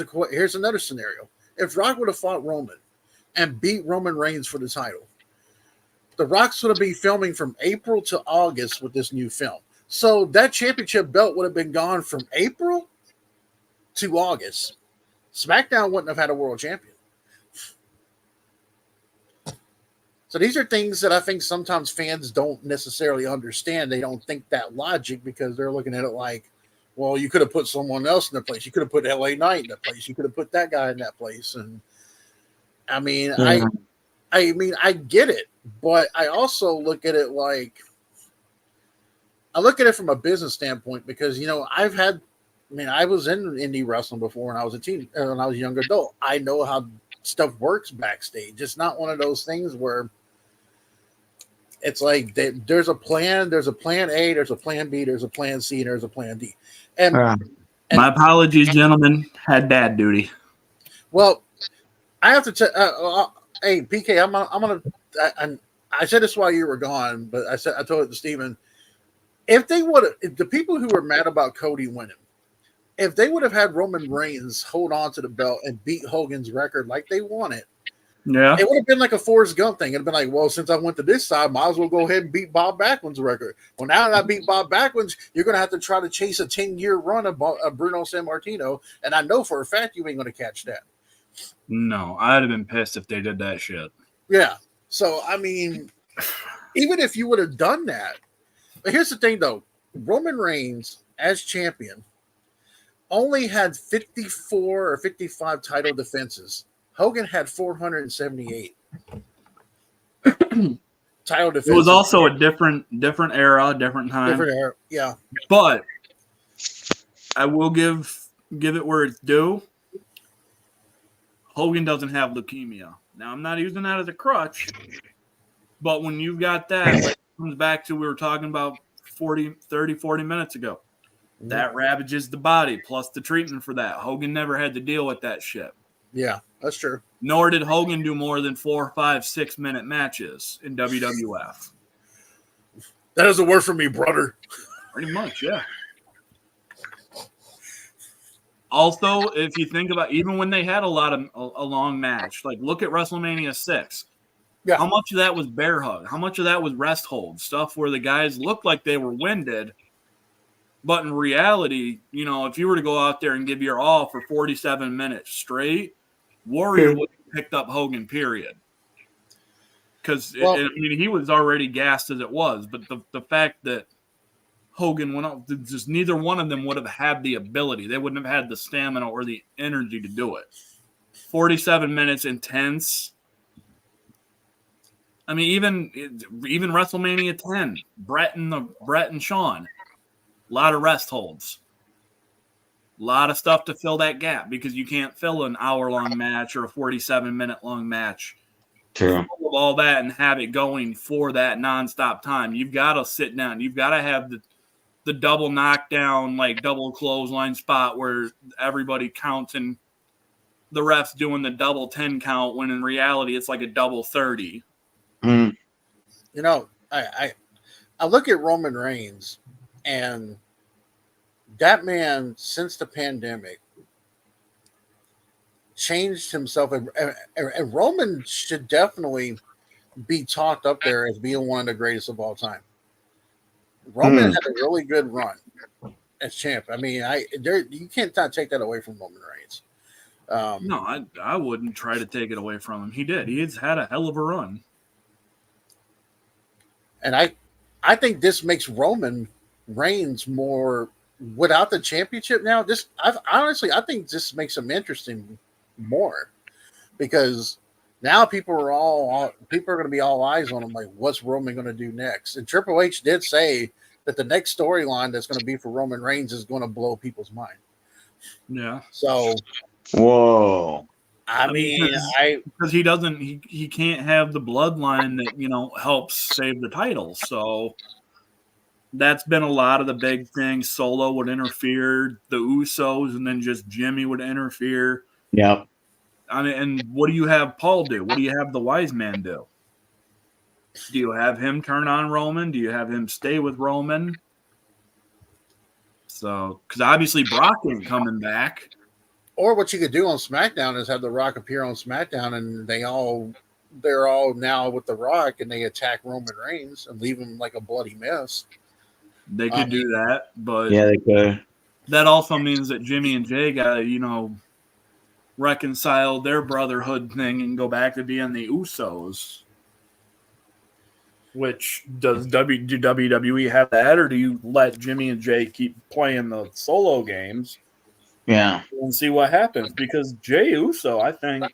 another scenario. If Rock would have fought Roman and beat Roman Reigns for the title, The Rock's going to be filming from April to August with this new film. So that championship belt would have been gone from April to August. SmackDown wouldn't have had a world champion. So these are things that I think sometimes fans don't necessarily understand. They don't think that logic because they're looking at it like, well, you could have put someone else in their place. You could have put LA Knight in that place. You could have put that guy in that place. And I mean, I get it, but I also look at it like, I look at it from a business standpoint because, I was in indie wrestling before when I was when I was a young adult. I know how stuff works backstage. It's not one of those things where it's like there's a plan A, there's a plan B, there's a plan C, and there's a plan D. And my apologies, gentlemen. Had dad duty. Well, I have to tell. Hey, PK, I said this while you were gone, but I told it to Steven. If the people who were mad about Cody winning, if they would have had Roman Reigns hold on to the belt and beat Hogan's record like they wanted, it would have been like a Forrest Gump thing. It'd been like, well, since I went to this side, might as well go ahead and beat Bob Backlund's record. Well, now that I beat Bob Backlund's, you're going to have to try to chase a 10-year run of Bruno Sammartino, and I know for a fact you ain't going to catch that. No, I'd have been pissed if they did that shit. Yeah. So, I mean, even if you would have done that, but here's the thing, though. Roman Reigns, as champion, only had 54 or 55 title defenses. Hogan had 478 title defenses. It was also a different era, different time. Different era, yeah. But I will give it where it's due. Hogan doesn't have leukemia. Now, I'm not using that as a crutch, but when you've got that, like, it comes back to we were talking about 40 minutes ago. That ravages the body, plus the treatment for that. Hogan never had to deal with that shit. Yeah, that's true. Nor did Hogan do more than 4, 5, 6 minute matches in WWF. That doesn't work for me, brother. Pretty much, yeah. Also, if you think about even when they had a long match, like look at WrestleMania 6. Yeah. How much of that was bear hug? How much of that was rest hold? Stuff where the guys looked like they were winded. But in reality, if you were to go out there and give your all for 47 minutes straight, Warrior would have picked up Hogan, period. Because, he was already gassed as it was. But the fact that Hogan went up, just neither one of them would have had the ability. They wouldn't have had the stamina or the energy to do it. 47 minutes intense. I mean, even WrestleMania 10, Brett and Shawn. A lot of rest holds. A lot of stuff to fill that gap because you can't fill an hour-long match or a 47-minute-long match. True. All that and have it going for that nonstop time. You've got to sit down. You've got to have the double knockdown, like double clothesline spot where everybody counts and the ref's doing the double 10 count when in reality it's like a double 30. Mm. I look at Roman Reigns. And that man, since the pandemic, changed himself. And Roman should definitely be talked up there as being one of the greatest of all time. Roman had a really good run as champ. I mean, you can't take that away from Roman Reigns. No, I wouldn't try to take it away from him. He did. He's had a hell of a run. And I think this makes Roman Reigns more without the championship now. I think this makes him interesting more because now people are going to be all eyes on him. Like, what's Roman going to do next? And Triple H did say that the next storyline that's going to be for Roman Reigns is going to blow people's mind. Yeah. So, whoa. I mean, because he can't have the bloodline that helps save the title. So. That's been a lot of the big things. Solo would interfere, the Usos, and then just Jimmy would interfere. Yep. I mean, and what do you have Paul do? What do you have the wise man do? Do you have him turn on Roman? Do you have him stay with Roman? So, because obviously Brock ain't coming back. Or what you could do on SmackDown is have The Rock appear on SmackDown and they all they're all now with The Rock and they attack Roman Reigns and leave him like a bloody mess. They could do that, but Yeah, they could. that also means that Jimmy and Jay got to, reconcile their brotherhood thing and go back to being the Usos. Which do WWE have that, or do you let Jimmy and Jay keep playing the solo games? Yeah. And see what happens? Because Jay Uso, I think,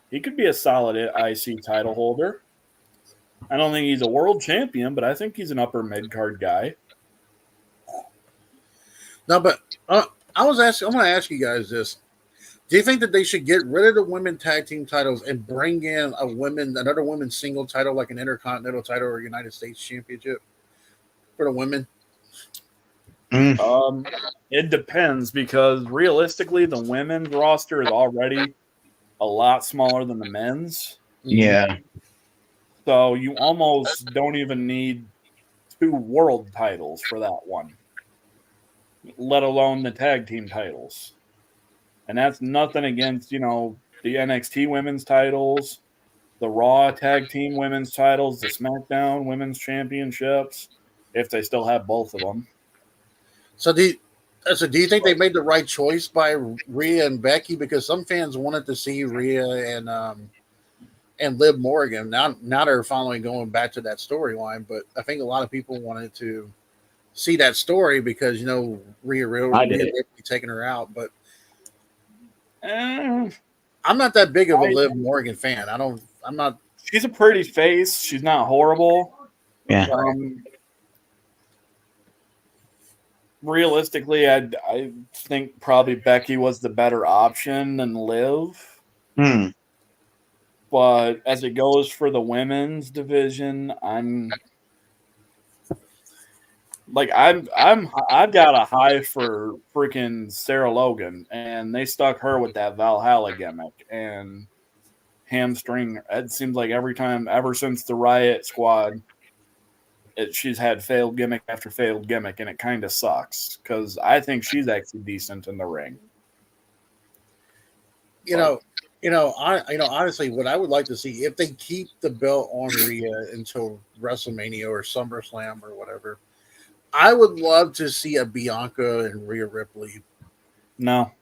he could be a solid IC title holder. I don't think he's a world champion, but I think he's an upper mid card guy. No, but I'm going to ask you guys this. Do you think that they should get rid of the women tag team titles and bring in another women's single title, like an Intercontinental title or United States Championship for the women? It depends, because realistically, the women's roster is already a lot smaller than the men's. Yeah. So you almost don't even need 2 world titles for that one, let alone the tag team titles. And that's nothing against, the NXT women's titles, the Raw tag team women's titles, the SmackDown women's championships, if they still have both of them. So do you think they made the right choice by Rhea and Becky? Because some fans wanted to see Rhea and Liv Morgan. Now they're finally going back to that storyline, but I think a lot of people wanted to see that story because Rhea Ripley taking her out, but I'm not that big of a Liv Morgan fan. I'm not. She's a pretty face. She's not horrible. Yeah. Realistically, I think probably Becky was the better option than Liv. But as it goes for the women's division, I've got a high for freaking Sarah Logan, and they stuck her with that Valhalla gimmick and hamstring. It seems like every time, ever since the Riot Squad, she's had failed gimmick after failed gimmick, and it kind of sucks because I think she's actually decent in the ring. Honestly, what I would like to see, if they keep the belt on Rhea until WrestleMania or SummerSlam or whatever, I would love to see a Bianca and Rhea Ripley. No.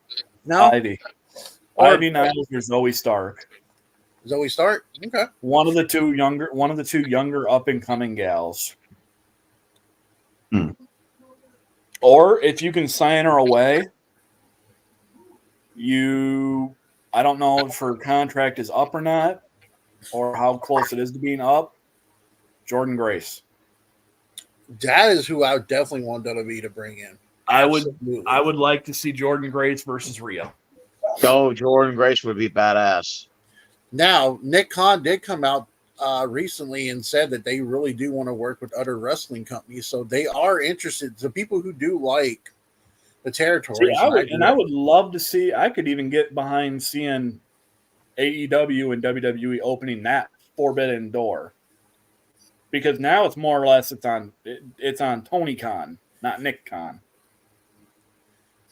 Ivy Niles or Zoe Stark. Zoe Stark? Okay. One of the two younger up and coming gals. Or if you can sign her away, I don't know if her contract is up or not, or how close it is to being up. Jordan Grace. That is who I would definitely want WWE to bring in. I would like to see Jordan Grace versus Rhea. Oh, Jordan Grace would be badass. Now, Nick Khan did come out recently and said that they really do want to work with other wrestling companies, so they are interested. The people who do like the territories. I would love to see. I could even get behind seeing AEW and WWE opening that forbidden door, because now it's more or less it's on Tony Khan, not Nick Khan.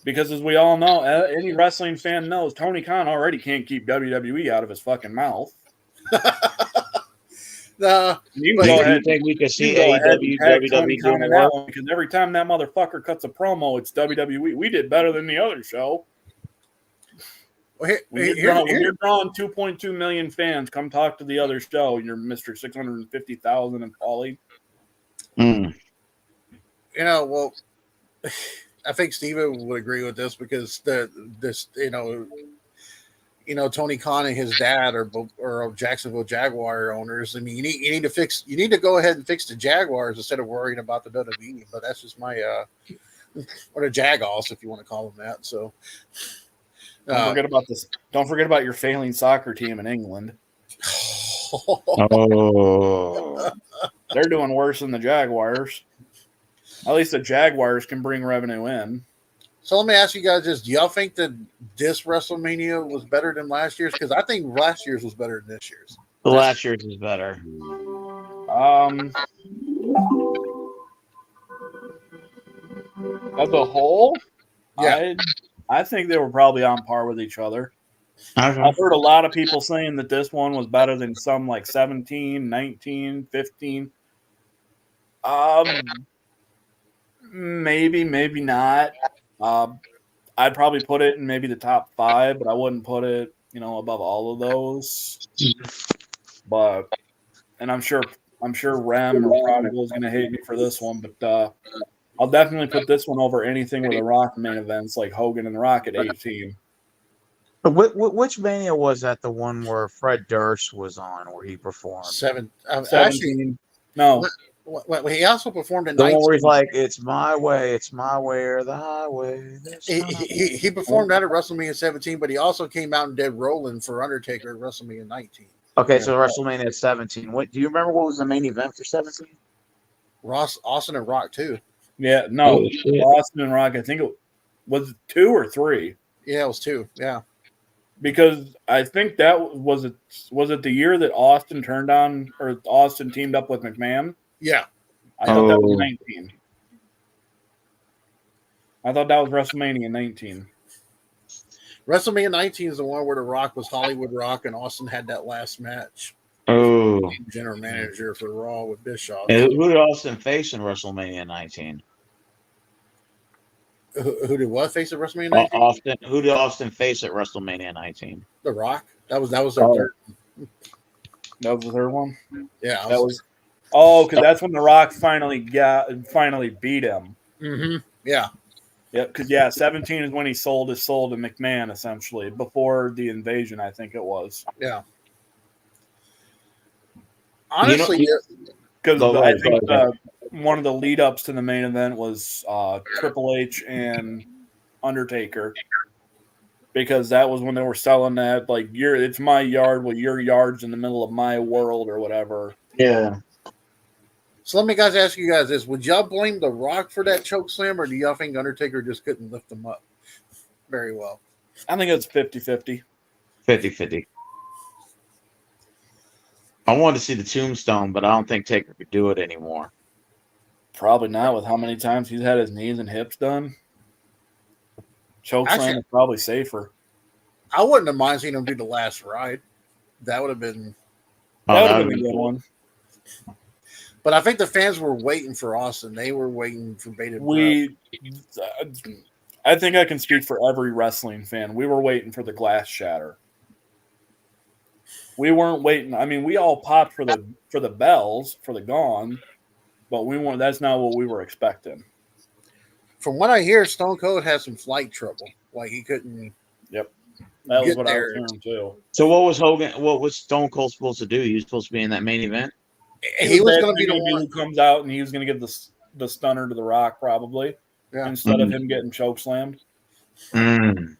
Because as we all know, any wrestling fan knows, Tony Khan already can't keep WWE out of his fucking mouth. You think we can see AEW, WWE doing it? Because every time that motherfucker cuts a promo, it's WWE. We did better than the other show. When you're drawing 2.2 million fans, come talk to the other show. You're Mr. 650,000 and Paulie. Well, I think Steven would agree with this because Tony Khan and his dad are Jacksonville Jaguar owners. I mean, you need to go ahead and fix the Jaguars instead of worrying about the WWE. But that's just my or the Jagoffs, if you want to call them that. So don't forget about this. Don't forget about your failing soccer team in England. Oh, they're doing worse than the Jaguars. At least the Jaguars can bring revenue in. So let me ask you guys this. Do y'all think that this WrestleMania was better than last year's? Because I think last year's was better than this year's. Last year's was better. As a whole, yeah. I think they were probably on par with each other. I've heard a lot of people saying that this one was better than some like 17, 19, 15. Maybe not. I'd probably put it in maybe the top 5, but I wouldn't put it, above all of those. But, and I'm sure Rem or Prodigal is going to hate me for this one, but I'll definitely put this one over anything with The Rock main events like Hogan and The Rock at 18. But which Mania was that? The one where Fred Durst was on, where he performed? 17. Actually, no. He also performed in The 19. one where he's like, "It's my way or the highway." He performed that at WrestleMania 17, but he also came out and did Rolling for Undertaker at WrestleMania 19. Okay, so WrestleMania 17. What do you remember? What was the main event for 17? Austin and Rock too. Yeah, no, Austin and Rock. I think it was 2 or 3. Yeah, it was 2. Yeah, because I think that was it. Was it the year that Austin turned on, or Austin teamed up with McMahon? Yeah, I thought that was 19. I thought that was WrestleMania 19. WrestleMania 19 is the one where The Rock was Hollywood Rock and Austin had that last match. Oh, general manager for Raw with Bischoff. And who did Austin face in WrestleMania 19? Who did what face at WrestleMania 19? Who did Austin face at WrestleMania 19? The Rock. That was their third. That was the third one. Yeah, that was. Oh, because that's when The Rock finally beat him. Mm-hmm. Yeah. Yep. Because 17 is when he sold his soul to McMahon, essentially before the invasion. I think it was. Yeah. Honestly, because I think one of the lead ups to the main event was Triple H and Undertaker, because that was when they were selling that like it's my yard, well your yard's in the middle of my world or whatever. Yeah. So let me ask you guys this: would y'all blame The Rock for that choke slam, or do y'all think Undertaker just couldn't lift him up very well? I think it's 50-50. 50-50. I wanted to see the tombstone, but I don't think Taker could do it anymore. Probably not, with how many times he's had his knees and hips done. Choke slam is probably safer. I wouldn't have mind seeing him do the last ride. That would have been a good one. But I think the fans were waiting for Austin. They were waiting for bated breath. I think I can speak for every wrestling fan. We were waiting for the glass shatter. We weren't waiting. I mean, we all popped for the bells, for the gong, but we weren't. That's not what we were expecting. From what I hear, Stone Cold had some flight trouble. Like he couldn't. Yep, that was what I was hearing too. So what was Hogan? What was Stone Cold supposed to do? He was supposed to be in that main event. He was going to be the one who comes out and he was going to give the stunner to The Rock probably, instead of him getting choke slammed. Mm.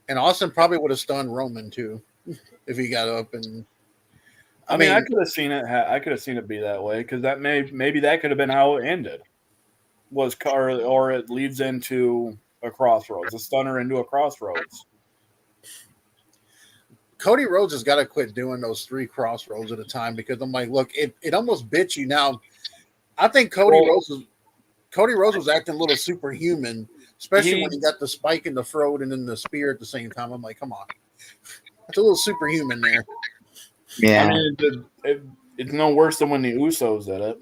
And Austin probably would have stunned Roman too if he got up and. I mean, I could have seen it. I could have seen it be that way, because that maybe that could have been how it ended. Or it leads into a crossroads, a stunner into a crossroads. Cody Rhodes has got to quit doing those 3 crossroads at a time, because I'm like, look, it almost bit you now. I think Cody Rhodes was acting a little superhuman, especially when he got the spike in the throat and then the spear at the same time. I'm like, come on, it's a little superhuman there. Yeah, I mean, it's no worse than when the Usos did it.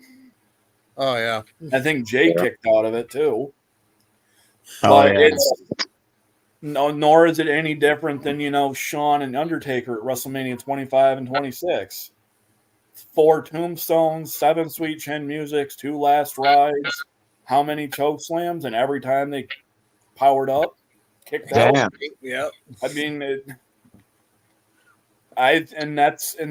Oh yeah, I think Jay kicked out of it too. But nor is it any different than Shawn and Undertaker at WrestleMania 25 and 26. 4 tombstones, 7 sweet chin musics, 2 last rides. How many choke slams? And every time they powered up, kicked out. Yeah. I mean, the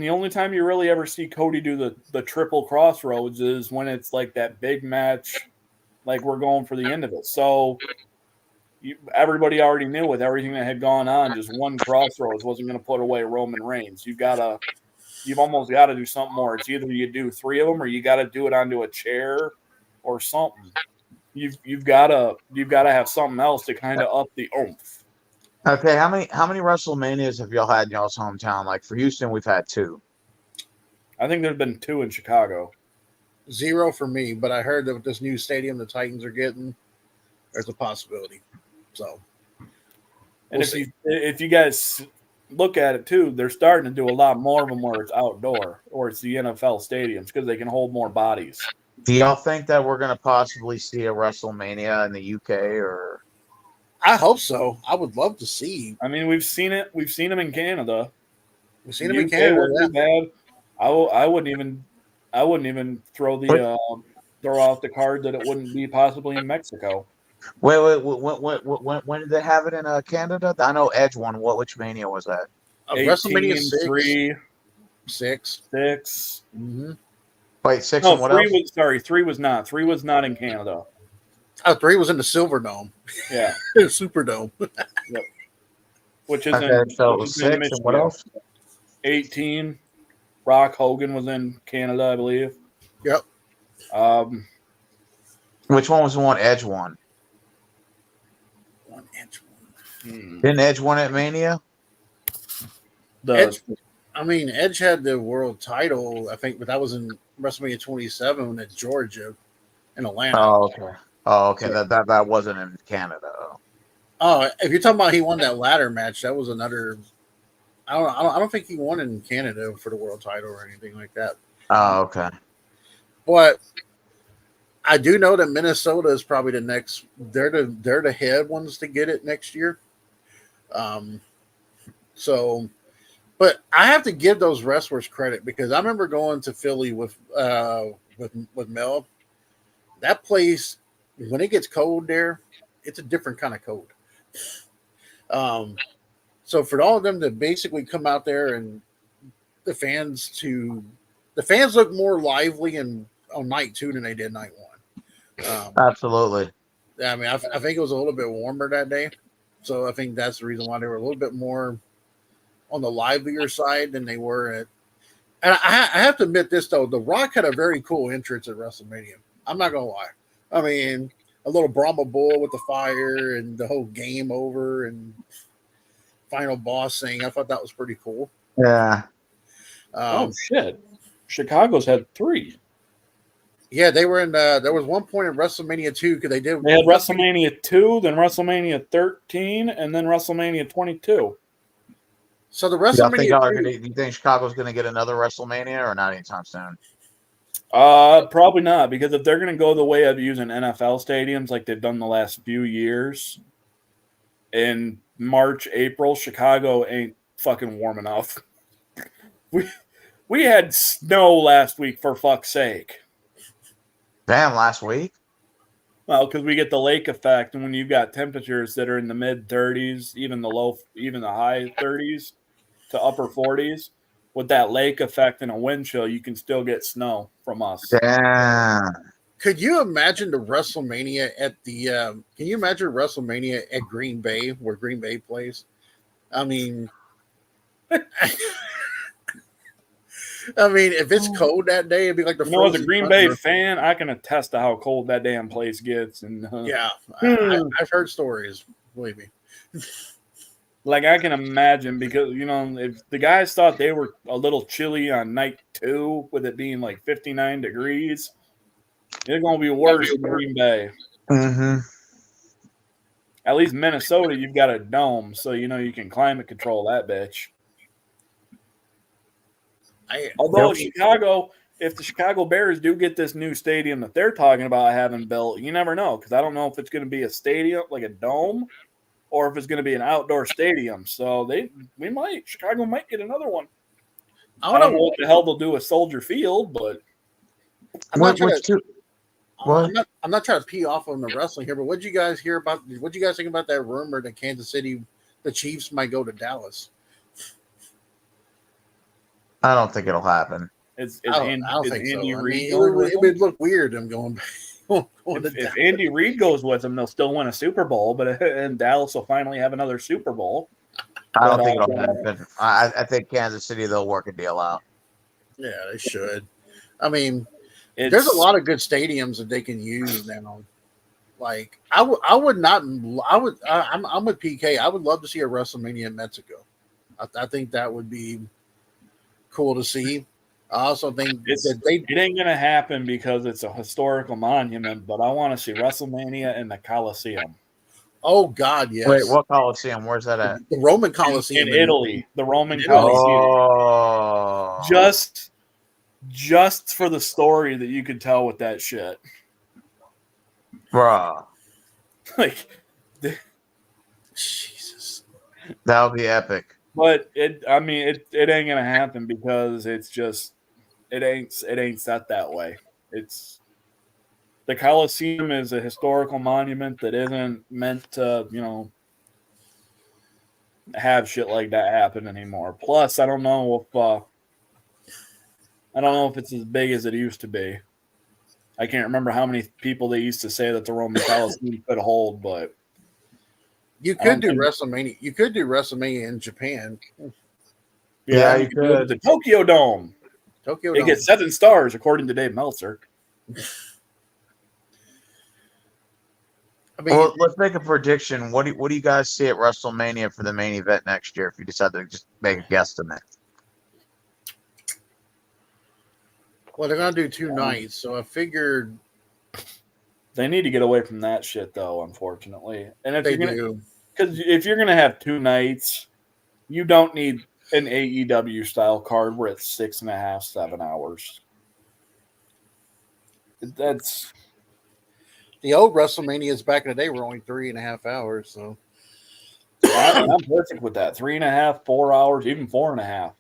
only time you really ever see Cody do the triple crossroads is when it's like that big match, like we're going for the end of it. So everybody already knew, with everything that had gone on, just one crossroads wasn't going to put away Roman Reigns. You've almost got to do something more. It's either you do 3 of them, or you got to do it onto a chair or something. You've got to have something else to kind of up the oomph. Okay, how many WrestleManias have y'all had in y'all's hometown? Like for Houston, we've had 2. I think there's been 2 in Chicago. 0 for me, but I heard that with this new stadium the Titans are getting, there's a possibility. So And if you guys look at it too, they're starting to do a lot more of them where it's outdoor or it's the NFL stadiums because they can hold more bodies. Do y'all think that we're going to possibly see a WrestleMania in the UK or? I hope so. I would love to see. I mean, we've seen it. We've seen them in Canada. We've seen them in Canada. Wasn't bad. I wouldn't even throw out the card that it wouldn't be possibly in Mexico. Wait, when did they have it in Canada? I know Edge won. Which Mania was that? WrestleMania 6. 3, 6. 6. Mm-hmm. Wait, 6 No, and what 3 else? was sorry. 3 was not. 3 was not in Canada. 3 was in the Silver Dome. Yeah, Super Dome. Yep. Which is so it was 6 and what else? 18. Rock Hogan was in Canada, I believe. Yep. Which one was the one Edge won? Didn't Edge win at Mania? Edge had the world title, I think, but that was in WrestleMania 27 at Georgia in Atlanta. Oh, okay. That wasn't in Canada. Oh, if you're talking about he won that ladder match, that was another. I don't think he won in Canada for the world title or anything like that. Oh, okay. But I do know that Minnesota is probably the next. They're the head ones to get it next year. So, but I have to give those wrestlers credit because I remember going to Philly with Mel. That place, when it gets cold there, it's a different kind of cold. So for all of them to basically come out there and the fans look more lively on night 2 than they did night 1. Absolutely. I mean, I think it was a little bit warmer that day. So I think that's the reason why they were a little bit more on the livelier side than they were at. And I have to admit this, though. The Rock had a very cool entrance at WrestleMania. I'm not going to lie. I mean, a little Brahma Bull with the fire and the whole game over and final boss thing. I thought that was pretty cool. Yeah. Oh, shit. Chicago's had 3. Yeah, they were in. There was one point in WrestleMania 2 because they had WrestleMania 2, then WrestleMania 13, and then WrestleMania 22. So the WrestleMania. Do you think Chicago's going to get another WrestleMania or not anytime soon? Probably not, because if they're going to go the way of using NFL stadiums like they've done the last few years, in March, April, Chicago ain't fucking warm enough. We had snow last week, for fuck's sake. Damn, last week? Well, because we get the lake effect, and when you've got temperatures that are in the mid 30s, even the high 30s to upper 40s, with that lake effect and a wind chill, you can still get snow from us. Damn. Could you imagine the WrestleMania at the? Can you imagine WrestleMania at Green Bay, where Green Bay plays? I mean, if it's cold that day, it'd be like the. As a Green Bay fan, I can attest to how cold that damn place gets. And yeah, I've heard stories. Believe me. Like I can imagine because if the guys thought they were a little chilly on night 2 with it being like 59 degrees, it's going to be worse in Green Bay. Mm-hmm. At least Minnesota, you've got a dome, so you can climate control that bitch. Although Chicago, if the Chicago Bears do get this new stadium that they're talking about having built, you never know because I don't know if it's going to be a stadium like a dome or if it's going to be an outdoor stadium. So Chicago might get another one. I don't know what the hell they'll do with Soldier Field, but I'm not trying to pee off on the wrestling here, but what did you guys hear about? What did you guys think about that rumor that Kansas City, the Chiefs might go to Dallas? I don't think it'll happen. I don't think so. It would look weird them going back. If Andy Reid goes with them, they'll still win a Super Bowl, and Dallas will finally have another Super Bowl. I don't think it'll happen. I think Kansas City, they'll work a deal out. Yeah, they should. I mean, there's a lot of good stadiums that they can use now. Like I'm with PK. I would love to see a WrestleMania in Mexico. I think that would be cool to see. I also think it ain't gonna happen because it's a historical monument, but I want to see WrestleMania in the Coliseum. Oh God, yes. Wait, what Coliseum? Where's that at? The Roman Coliseum in Italy, the Roman In Italy. Coliseum. Oh, Just for the story that you could tell with that shit. bruh, Like, Jesus. that would be epic. but it ain't gonna happen because it ain't set that way. It's the Coliseum is a historical monument that isn't meant to, have shit like that happen anymore. Plus, I don't know if it's as big as it used to be. I can't remember how many people they used to say that the Roman Coliseum could hold, but You could do WrestleMania. You could do WrestleMania in Japan. Yeah, you could do it at could. the Tokyo Dome. Tokyo It Dome. gets 7 stars according to Dave Meltzer. I mean, Well, let's make a prediction. What do you guys see at WrestleMania for the main event next year? If you decide to just make a guesstimate. well, they're gonna do 2 nights, so I figured They need to get away from that shit, though. Unfortunately, and if they you're gonna, do. because if you're gonna have 2 nights, you don't need an AEW style card where it's 6.5, 7 hours. That's The old WrestleManias back in the day were only 3.5 hours. So I'm perfect with that. 3.5, 4 hours, even 4.5.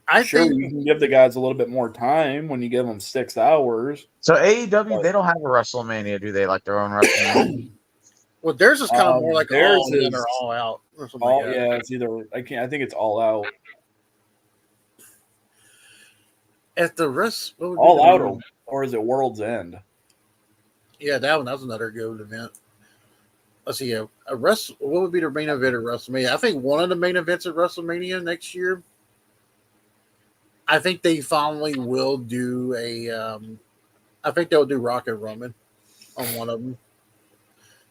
I Sure, think you can give the guys a little bit more time when you give them 6 hours. So AEW, they don't have a WrestleMania, do they? Like their own WrestleMania? well, theirs is kind of more like theirs all in is or all out or something like that. Yeah, it's either I think it's all out. At the rest, what would be All the out one? or is it World's End? Yeah, that was another good event. Let's see. A rest. What would be the main event at WrestleMania? I think one of the main events at WrestleMania next year. I think they finally will do a. I think they'll do Rock and Roman on one of them.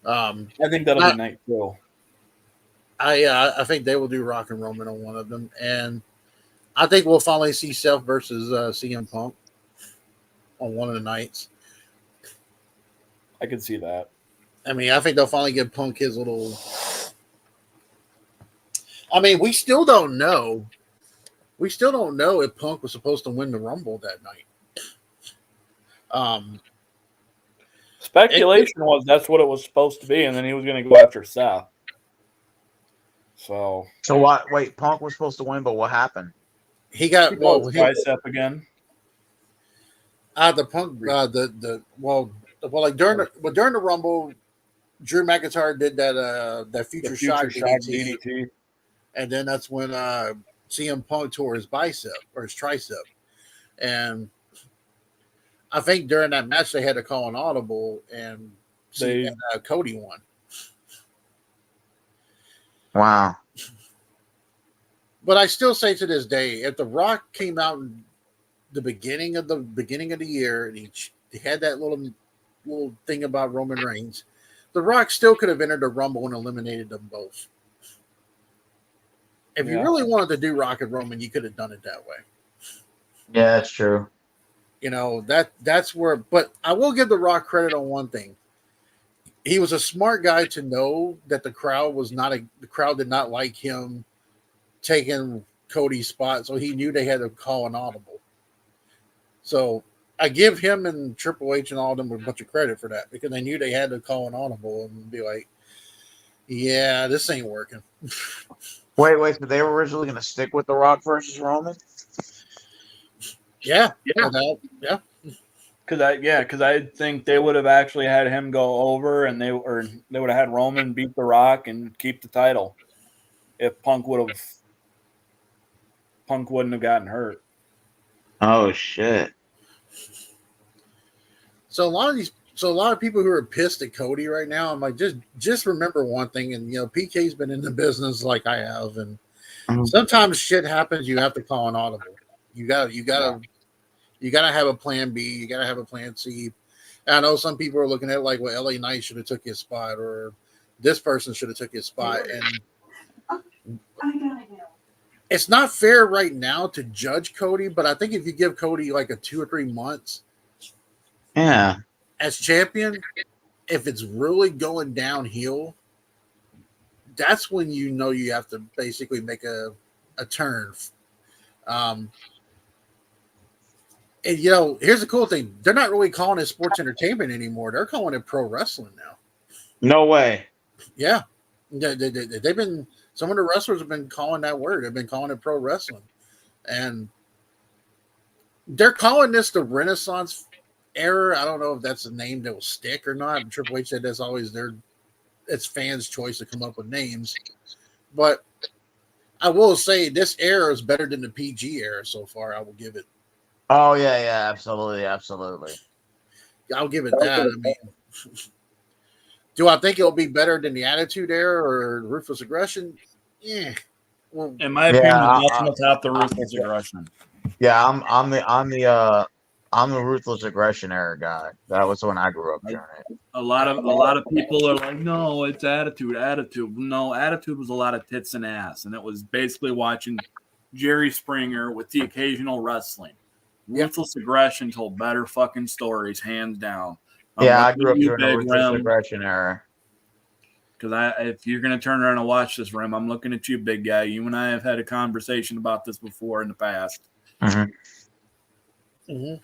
I think that'll be night 2. I think they will do Rock and Roman on one of them, and I think we'll finally see Seth versus CM Punk on one of the nights. I can see that. I mean, I think they'll finally give Punk his little. I mean, we still don't know. We still don't know if Punk was supposed to win the Rumble that night. Speculation was that's what it was supposed to be, and then he was going to go after Seth. So what? Wait, Punk was supposed to win, but what happened? He got he broke his bicep again. The Punk like during the Rumble, Drew McIntyre did that future shock DDT, and then that's when CM Punk tore his bicep or his tricep, and I think during that match they had to call an audible, and Cody won. Wow. But I still say to this day, if The Rock came out in the beginning of the year and he had that little thing about Roman Reigns, The Rock still could have entered the Rumble and eliminated them both. If you really wanted to do Rock and Roman, you could have done it that way. Yeah, that's true. You know, that's where, but I will give The Rock credit on one thing. He was a smart guy to know that the crowd did not like him taking Cody's spot, so he knew they had to call an audible. So I give him and Triple H and all of them a bunch of credit for that because they knew they had to call an audible and be like, yeah, this ain't working. Wait, so they were originally going to stick with The Rock versus Roman? Yeah. Because I think they would have actually had him go over, and they would have had Roman beat The Rock and keep the title if Punk wouldn't have gotten hurt. Oh shit! So a lot of people who are pissed at Cody right now, I'm like, just remember one thing, and PK's been in the business like I have, and sometimes shit happens. You have to call an audible. You gotta have a plan B. You gotta have a plan C. And I know some people are looking at it like, well, LA Knight should have took his spot, or this person should have took his spot, and it's not fair right now to judge Cody. But I think if you give Cody like a 2 or 3 months, Yeah, as champion, if it's really going downhill, that's when you know you have to basically make a turn. And here's the cool thing: they're not really calling it sports entertainment anymore. They're calling it pro wrestling now. No way. Yeah, they've been. Some of the wrestlers have been calling that word. They've been calling it pro wrestling, and they're calling this the Renaissance era. I don't know if that's a name that will stick or not. Triple H said that's always it's fans' choice to come up with names, but I will say this era is better than the PG era so far. I will give it. Oh yeah, absolutely. I'll give it that. I mean, do I think it'll be better than the Attitude Era or Ruthless Aggression? Yeah. Well, In my opinion, nothing will top the Ruthless Aggression. Yeah, I'm the Ruthless Aggression era guy. That was when I grew up during it. A lot of people are like, no, it's Attitude. No, Attitude was a lot of tits and ass, and it was basically watching Jerry Springer with the occasional wrestling. Ruthless Aggression told better fucking stories, hands down. I grew up during the Ruthless Aggression era. Because if you're going to turn around and watch this, Rim, I'm looking at you, big guy. You and I have had a conversation about this before in the past. Mm-hmm. Mm-hmm.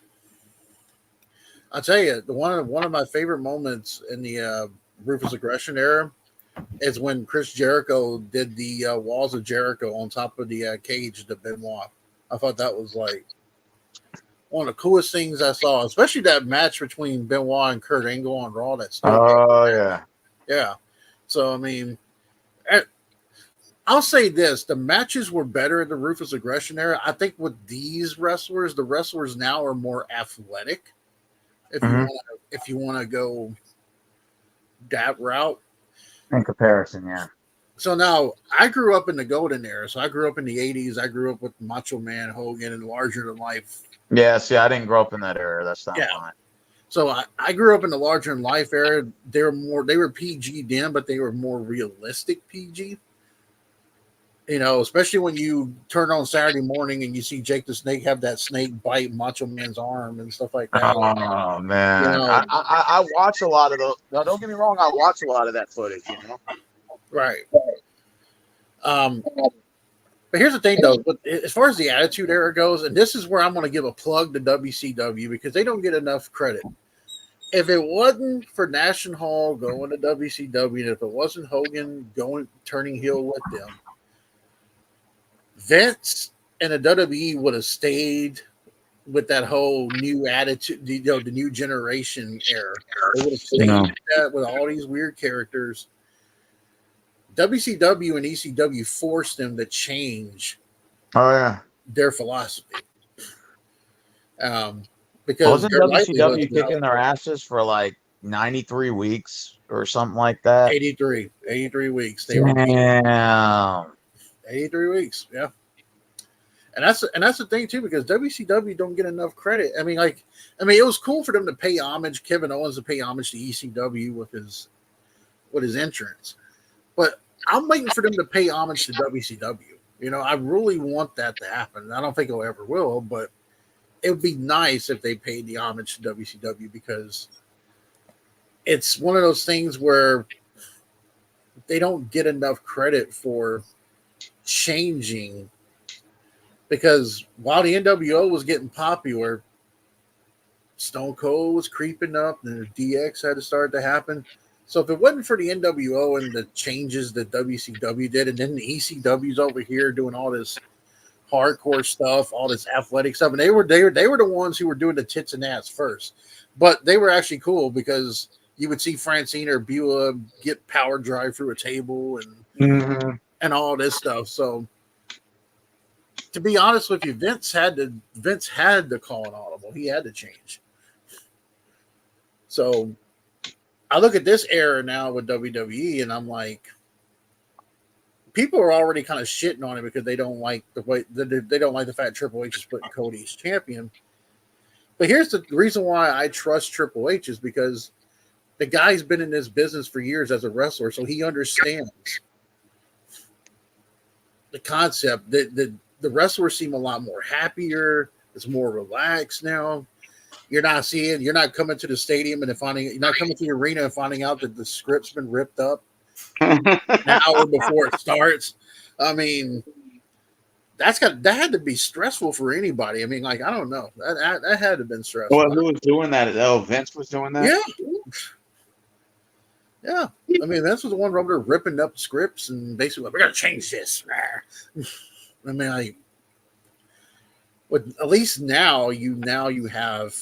I'll tell you, one of my favorite moments in the Ruthless Aggression era is when Chris Jericho did the Walls of Jericho on top of the cage to Benoit. I thought that was like one of the coolest things I saw, especially that match between Benoit and Kurt Angle on Raw. Yeah. So I mean, I'll say this: the matches were better in the Ruthless Aggression era. I think with these wrestlers, the wrestlers now are more athletic. If you want to go that route, in comparison, yeah. So now I grew up in the golden era. So I grew up in the '80s. I grew up with Macho Man, Hogan, and larger than life. Yeah, see, I didn't grow up in that era. That's not fine. So I grew up in the larger than life era. They were PG then, but they were more realistic PG. Especially when you turn on Saturday morning and you see Jake the Snake have that snake bite Macho Man's arm and stuff like that. Oh man, I watch a lot of those. No, don't get me wrong, I watch a lot of that footage. Right. But here's the thing, though. As far as the Attitude Era goes, and this is where I'm going to give a plug to WCW because they don't get enough credit. If it wasn't for Nash and Hall going to WCW, and if it wasn't Hogan turning heel with them, Vince and the WWE would have stayed with that whole new attitude, the new generation era. They would have stayed with that with all these weird characters. WCW and ECW forced them to change their philosophy. Because wasn't WCW kicking their asses for like 93 weeks or something like that? 83 weeks. Damn. 83 weeks, yeah. And that's the thing too, because WCW don't get enough credit. I mean, it was cool for them to pay homage, Kevin Owens to pay homage to ECW with his entrance. But I'm waiting for them to pay homage to WCW. I really want that to happen. I don't think it ever will, but it would be nice if they paid the homage to WCW because it's one of those things where they don't get enough credit for changing. Because while the NWO was getting popular, Stone Cold was creeping up, and the DX had to start to happen. So if it wasn't for the NWO and the changes that WCW did, and then the ECW's over here doing all this hardcore stuff, all this athletic stuff, and they were the ones who were doing the tits and ass first. But they were actually cool because you would see Francine or Beulah get power drive through a table and all this stuff. So to be honest with you, Vince had to call an audible. He had to change. So I look at this era now with WWE, and I'm like, people are already kind of shitting on it because they don't like the way they don't like the fact Triple H is putting Cody as champion. But here's the reason why I trust Triple H is because the guy's been in this business for years as a wrestler, so he understands the concept. The wrestlers seem a lot more happier. It's more relaxed now. You're not coming to the stadium and you're not coming to the arena and finding out that the script's been ripped up an hour before it starts. I mean, that had to be stressful for anybody. I mean, like, I don't know. That had to have been stressful. Well, who was doing that? Oh, Vince was doing that? Yeah. I mean, Vince was the one over there ripping up scripts and basically, like, we're going to change this. I mean, like, but at least now you have,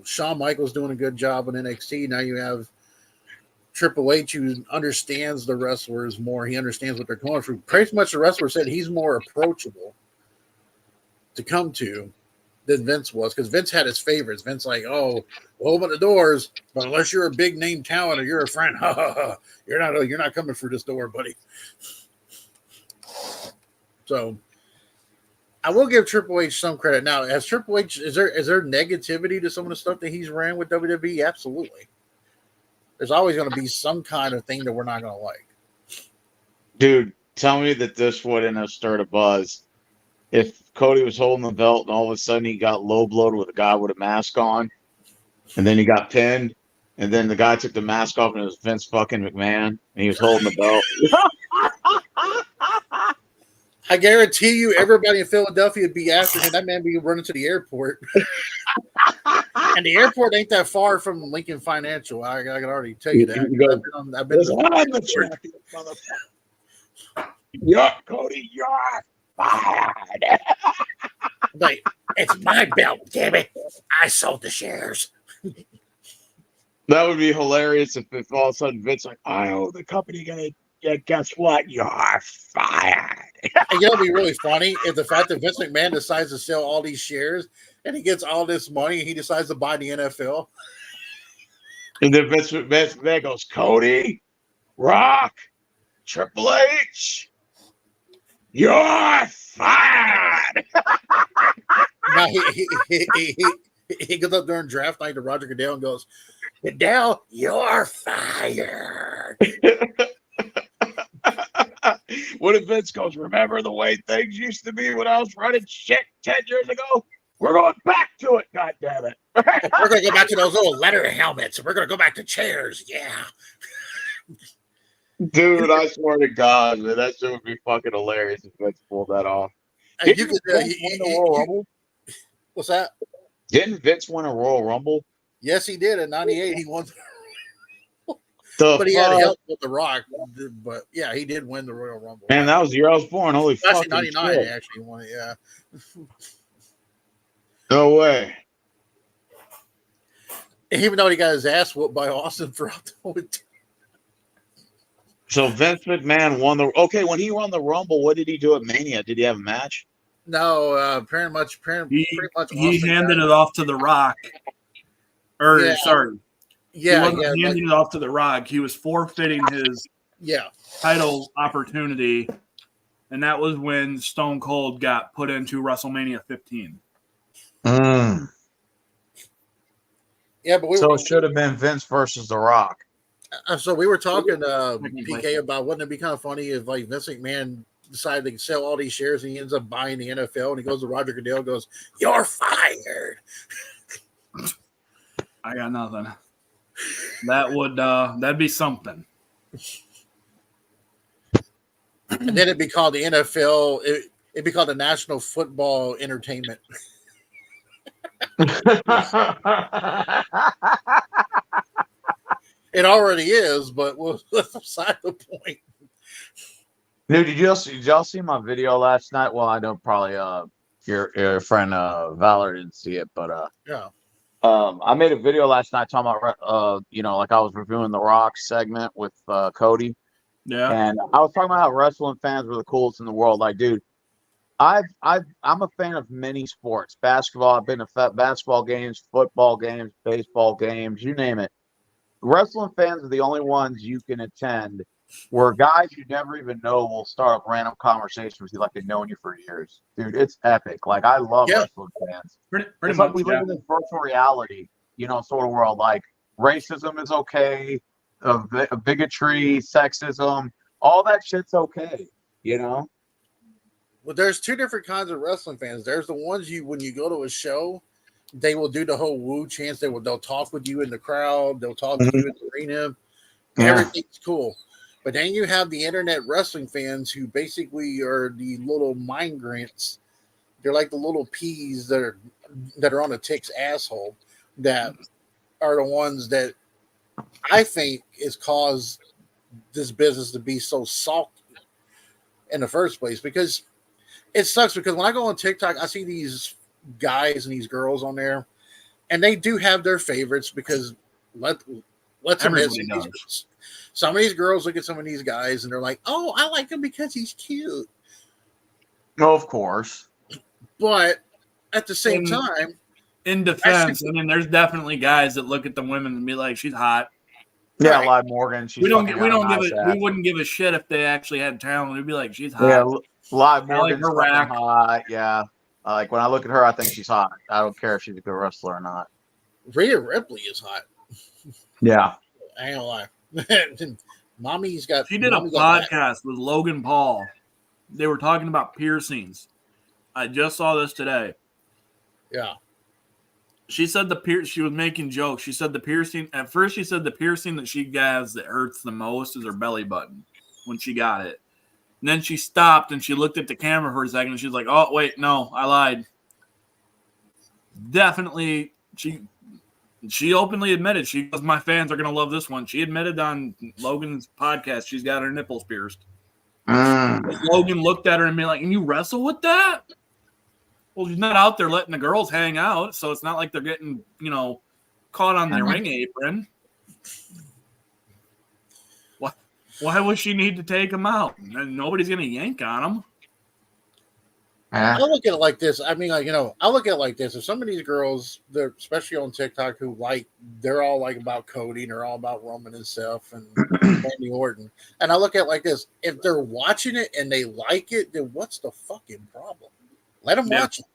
Shawn Michaels doing a good job on NXT. Now you have Triple H, who understands the wrestlers more. He understands what they're going through. Pretty much the wrestler said he's more approachable to come to than Vince was, because Vince had his favorites. Vince like, oh, we'll open the doors, but unless you're a big name talent or you're a friend, you're not coming through this door, buddy. So I will give Triple H some credit. Now, as Triple H, is there negativity to some of the stuff that he's ran with WWE? Absolutely. There's always going to be some kind of thing that we're not going to like. Dude, tell me that this wouldn't have stirred a buzz if Cody was holding the belt and all of a sudden he got low blowed with a guy with a mask on, and then he got pinned, and then the guy took the mask off and it was Vince fucking McMahon, and he was holding the belt. I guarantee you, everybody in Philadelphia would be after him. That man be running to the airport. And the airport ain't that far from Lincoln Financial. I can already tell you that. I've been on the champion, motherfucker. You're Cody, you're fired. Like, it's my belt, damn it. I sold the shares. That would be hilarious if all of a sudden Vince like, I owe the company guess what? You're fired. And it'll be really funny if the fact that Vince McMahon decides to sell all these shares and he gets all this money and he decides to buy the NFL. And then Vince McMahon goes, Cody, Rock, Triple H, you're fired. Now he goes up during draft night to Roger Goodell and goes, Goodell, you're fired. What if Vince goes, remember the way things used to be when I was running shit 10 years ago? We're going back to it, goddammit. We're going to go back to those little letter helmets. We're going to go back to chairs. Yeah. Dude, I swear to God, man, that shit would be fucking hilarious if Vince pulled that off. Didn't Vince win the Royal Rumble? What's that? Didn't Vince win a Royal Rumble? Yes, he did. In 98, he won. But he had help with The Rock. But yeah, he did win the Royal Rumble. Man, that was the year I was born. Holy fuck. 99, he actually won it, yeah. No way. Even though he got his ass whooped by Austin throughout the whole time. So Vince McMahon won the. Okay, when he won the Rumble, what did he do at Mania? Did he have a match? No, pretty much. He handed it off to The Rock. Sorry. Yeah, he wasn't handing it off to The Rock. He was forfeiting his title opportunity, and that was when Stone Cold got put into WrestleMania 15. Mm. Yeah, but it should have been Vince versus The Rock. So we were talking PK about wouldn't it be kind of funny if like Vince McMahon decided to sell all these shares and he ends up buying the NFL and he goes to Roger Goodell and goes, "You're fired." I got nothing. That would that'd be something. And then it'd be called the NFL. It'd be called the National Football Entertainment. It already is, but that's beside the point. Dude, did y'all see my video last night? Well, I know probably your friend Valor didn't see it, but yeah. I made a video last night talking about like I was reviewing the Rock segment with Cody. Yeah. And I was talking about how wrestling fans were the coolest in the world. Like, dude, I'm a fan of many sports. Basketball, I've been to basketball games, football games, baseball games, you name it. Wrestling fans are the only ones you can attend where guys you never even know will start up random conversations with you like they've known you for years. Dude, it's epic. Like, I love wrestling fans. Pretty it's much, like we live in this virtual reality, sort of world. Like, racism is okay, bigotry, sexism, all that shit's okay, Well, there's two different kinds of wrestling fans. There's the ones when you go to a show they will do the whole woo chants. They'll talk with you in the crowd. They'll talk to you in the arena. Yeah. Everything's cool. But then you have the internet wrestling fans who basically are the little migrants. They're like the little peas that are on a tick's asshole that are the ones that I think has caused this business to be so salty in the first place. Because it sucks, because when I go on TikTok, I see these guys and these girls on there, and they do have their favorites, because let's admit, some of these girls look at some of these guys and they're like, oh, I like him because he's cute. No, of course. But at the same time, in defense, I mean, there's definitely guys that look at the women and be like, she's hot. Yeah, Liv Morgan. We wouldn't give a shit if they actually had talent. We'd be like, she's hot. Yeah, Liv Morgan's like hot. Yeah, like when I look at her, I think she's hot. I don't care if she's a good wrestler or not. Rhea Ripley is hot. Yeah, I ain't gonna lie. Mommy's got. She did a podcast with Logan Paul. They were talking about piercings. I just saw this today. Yeah. She said she was making jokes. She said the piercing, at first she said the piercing that she has that hurts the most is her belly button when she got it. And then she stopped and she looked at the camera for a second and she's like, oh, wait, no, I lied. Definitely, she openly admitted, she goes, my fans are going to love this one. She admitted on Logan's podcast she's got her nipples pierced. Logan looked at her and be like, and you wrestle with that? Well, she's not out there letting the girls hang out, so it's not like they're getting, caught on the ring apron. Why would she need to take them out? Nobody's going to yank on them. I look at it like this. I mean, I look at it like this. If some of these girls, they're especially on TikTok, they're all like about Cody and they're all about Roman and stuff and Randy Orton. And I look at it like this. If they're watching it and they like it, then what's the fucking problem? Let them watch it.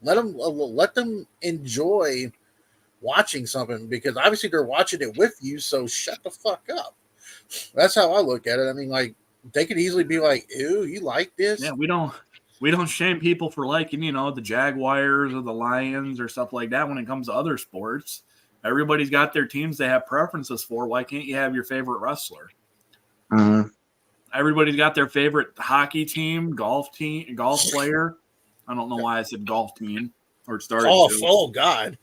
Let them enjoy watching something, because obviously they're watching it with you. So shut the fuck up. That's how I look at it. I mean, like, they could easily be like, "Ew, you like this?" Yeah, we don't shame people for liking, the Jaguars or the Lions or stuff like that when it comes to other sports. Everybody's got their teams they have preferences for. Why can't you have your favorite wrestler? Mm-hmm. Everybody's got their favorite hockey team, golf player. I don't know why I said golf team or started. Oh God.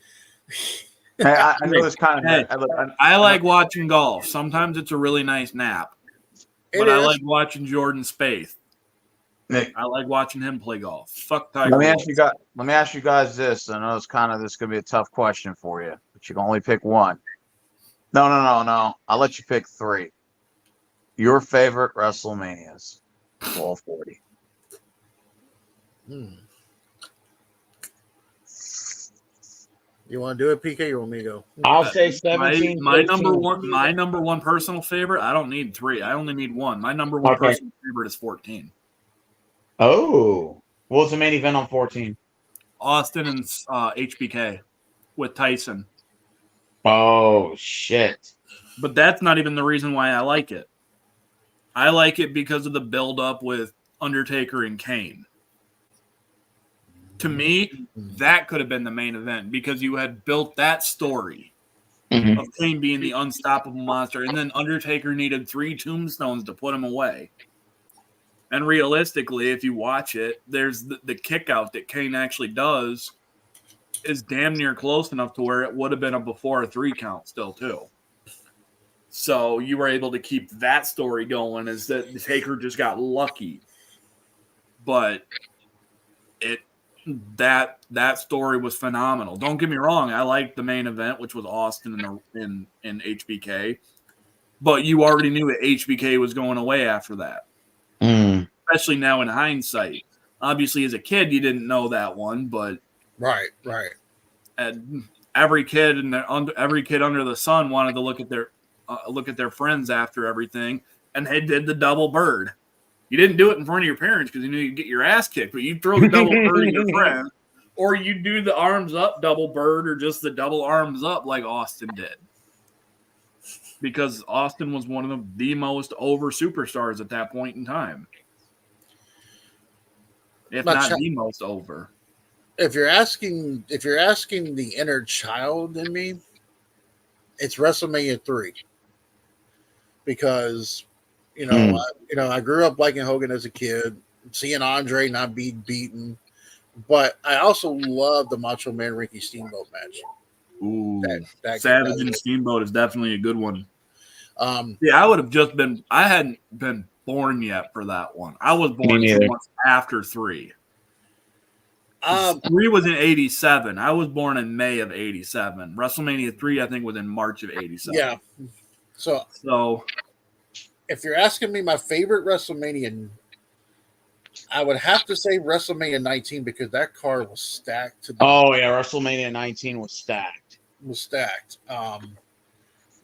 I know this kind of. I like watching golf. Sometimes it's a really nice nap. But I like watching Jordan Spieth. Nick, I like watching him play golf. Fuck Tiger. Let me ask you guys this. I know this could be a tough question for you, but you can only pick one. No. I'll let you pick three. Your favorite WrestleManias. All 40. You want to do it, PK? You want me to go? I'll say 17. My number one personal favorite. I don't need three. I only need one. My number one personal favorite is 14. Oh, what was the main event on 14? Austin and HBK with Tyson. Oh shit! But that's not even the reason why I like it. I like it because of the build-up with Undertaker and Kane. To me, that could have been the main event, because you had built that story of Kane being the unstoppable monster, and then Undertaker needed 3 tombstones to put him away. And realistically, if you watch it, there's the kick out that Kane actually does is damn near close enough to where it would have been a before a 3 count still too. So you were able to keep that story going, is that the Taker just got lucky. But that story was phenomenal. Don't get me wrong, I liked the main event, which was Austin in HBK. But you already knew that HBK was going away after that. Especially now in hindsight. Obviously, as a kid, you didn't know that one, but right. And every kid under the sun wanted to look at their friends after everything, and they did the double bird. You didn't do it in front of your parents because you knew you'd get your ass kicked, but you throw the double bird at your friend, or you do the arms up double bird, or just the double arms up like Austin did. Because Austin was one of the most over superstars at that point in time. If not the most over. if you're asking the inner child in me, it's WrestleMania 3 because I grew up liking Hogan as a kid, seeing Andre not be beaten, but I also love the Macho Man Ricky Steamboat match. Ooh, That Savage and Steamboat is definitely a good one. Um, Yeah, I hadn't been born yet for that one. I was born 2 months after 3. 3 was in 87. I was born in May of 87. WrestleMania 3, I think, was in March of 87. Yeah. So if you're asking me my favorite WrestleMania, I would have to say WrestleMania 19 because that card was stacked. WrestleMania 19 was stacked.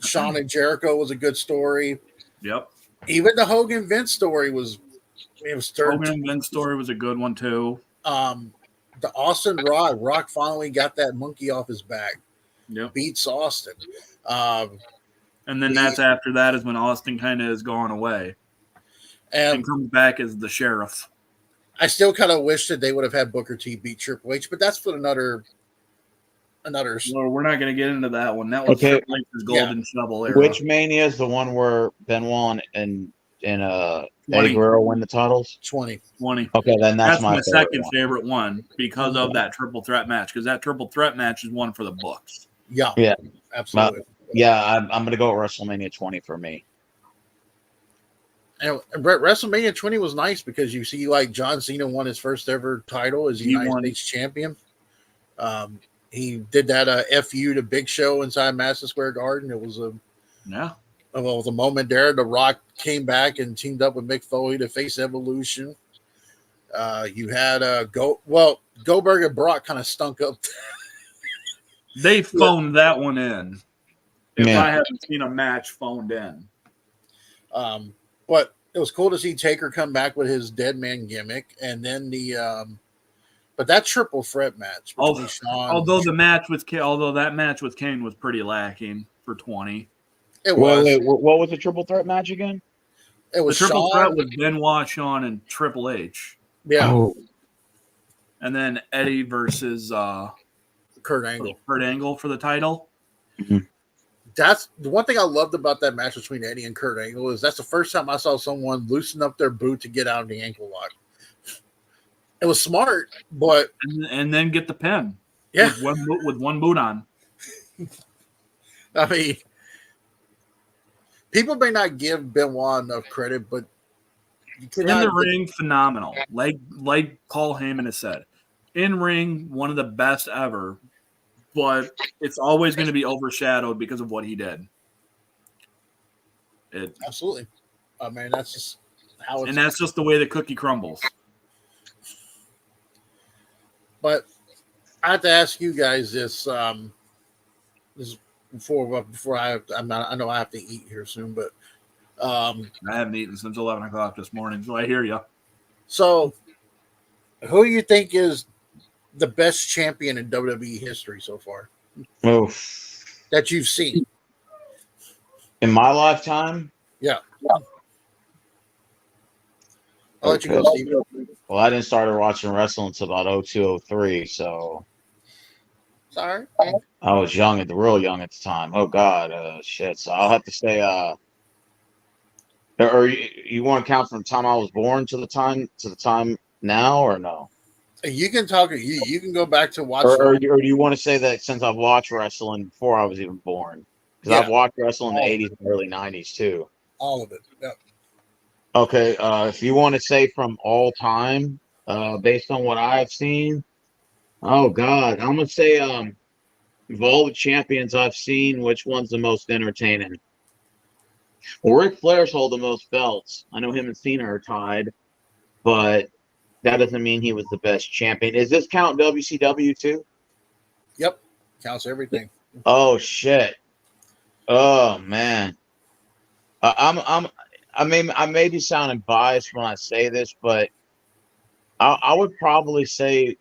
Shawn and Jericho was a good story. Yep. Even the Hogan Vince story was Hogan Vince story was a good one too. The Austin Rock finally got that monkey off his back. Yep. Beats Austin. And then that's after that is when Austin kind of has gone away and comes back as the sheriff. I still kind of wish that they would have had Booker T beat Triple H, but that's for another. Well, we're not going to get into that one. That was Triple H's golden shovel era. Which Mania is the one where Benoit and Eddie Guerrero win the titles? 20. Okay, then that's my second favorite one because of that triple threat match. Because that triple threat match is one for the books. Yeah, absolutely. I'm going to go with WrestleMania 20 for me. And WrestleMania 20 was nice because you see, like, John Cena won his first ever title as United States champion. He did that FU to Big Show inside Madison Square Garden. It was a moment there. The Rock came back and teamed up with Mick Foley to face Evolution. You had Goldberg and Brock kind of stunk up. They phoned that one in. If I haven't seen a match phoned in. But it was cool to see Taker come back with his dead man gimmick, and then but that triple threat match between Shawn. Although that match with Kane was pretty lacking for 20. It was. Wait, what was the triple threat match again? It was the triple threat was Benoit, Shawn, and Triple H. Yeah. Oh. And then Eddie versus Kurt Angle. Kurt Angle for the title. Mm-hmm. That's the one thing I loved about that match between Eddie and Kurt Angle is that's the first time I saw someone loosen up their boot to get out of the ankle lock. It was smart, but and then get the pin. Yeah, with one boot on. I mean, people may not give Benoit enough credit, but in the ring, phenomenal. Like Paul Heyman has said, in ring, one of the best ever. But it's always going to be overshadowed because of what he did. Absolutely. I mean, that's just how it's... And that's just the way the cookie crumbles. But I have to ask you guys this. This before I know I have to eat here soon, but I haven't eaten since 11 o'clock this morning, so I hear you. So, who do you think is the best champion in WWE history so far? Oh, that you've seen in my lifetime? Yeah. I'll let you go, Steve. Well, I didn't start watching wrestling until about 02, 03, so. Sorry. I was real young at the time. Oh God, shit. So I'll have to say, or you want to count from the time I was born to the time now, or no? You can talk. You can go back to watch. Or do you want to say that since I've watched wrestling before I was even born? Because I've watched wrestling in the 80s and early 90s too. All of it. Yep. Okay. If you want to say from all time, based on what I've seen, oh God, I'm gonna say of all the champions I've seen, which one's the most entertaining? Well, Ric Flair's hold the most belts. I know him and Cena are tied, but that doesn't mean he was the best champion. Is this count WCW too? Yep, counts everything. Oh shit! Oh man, I may be sounding biased when I say this, but I would probably say,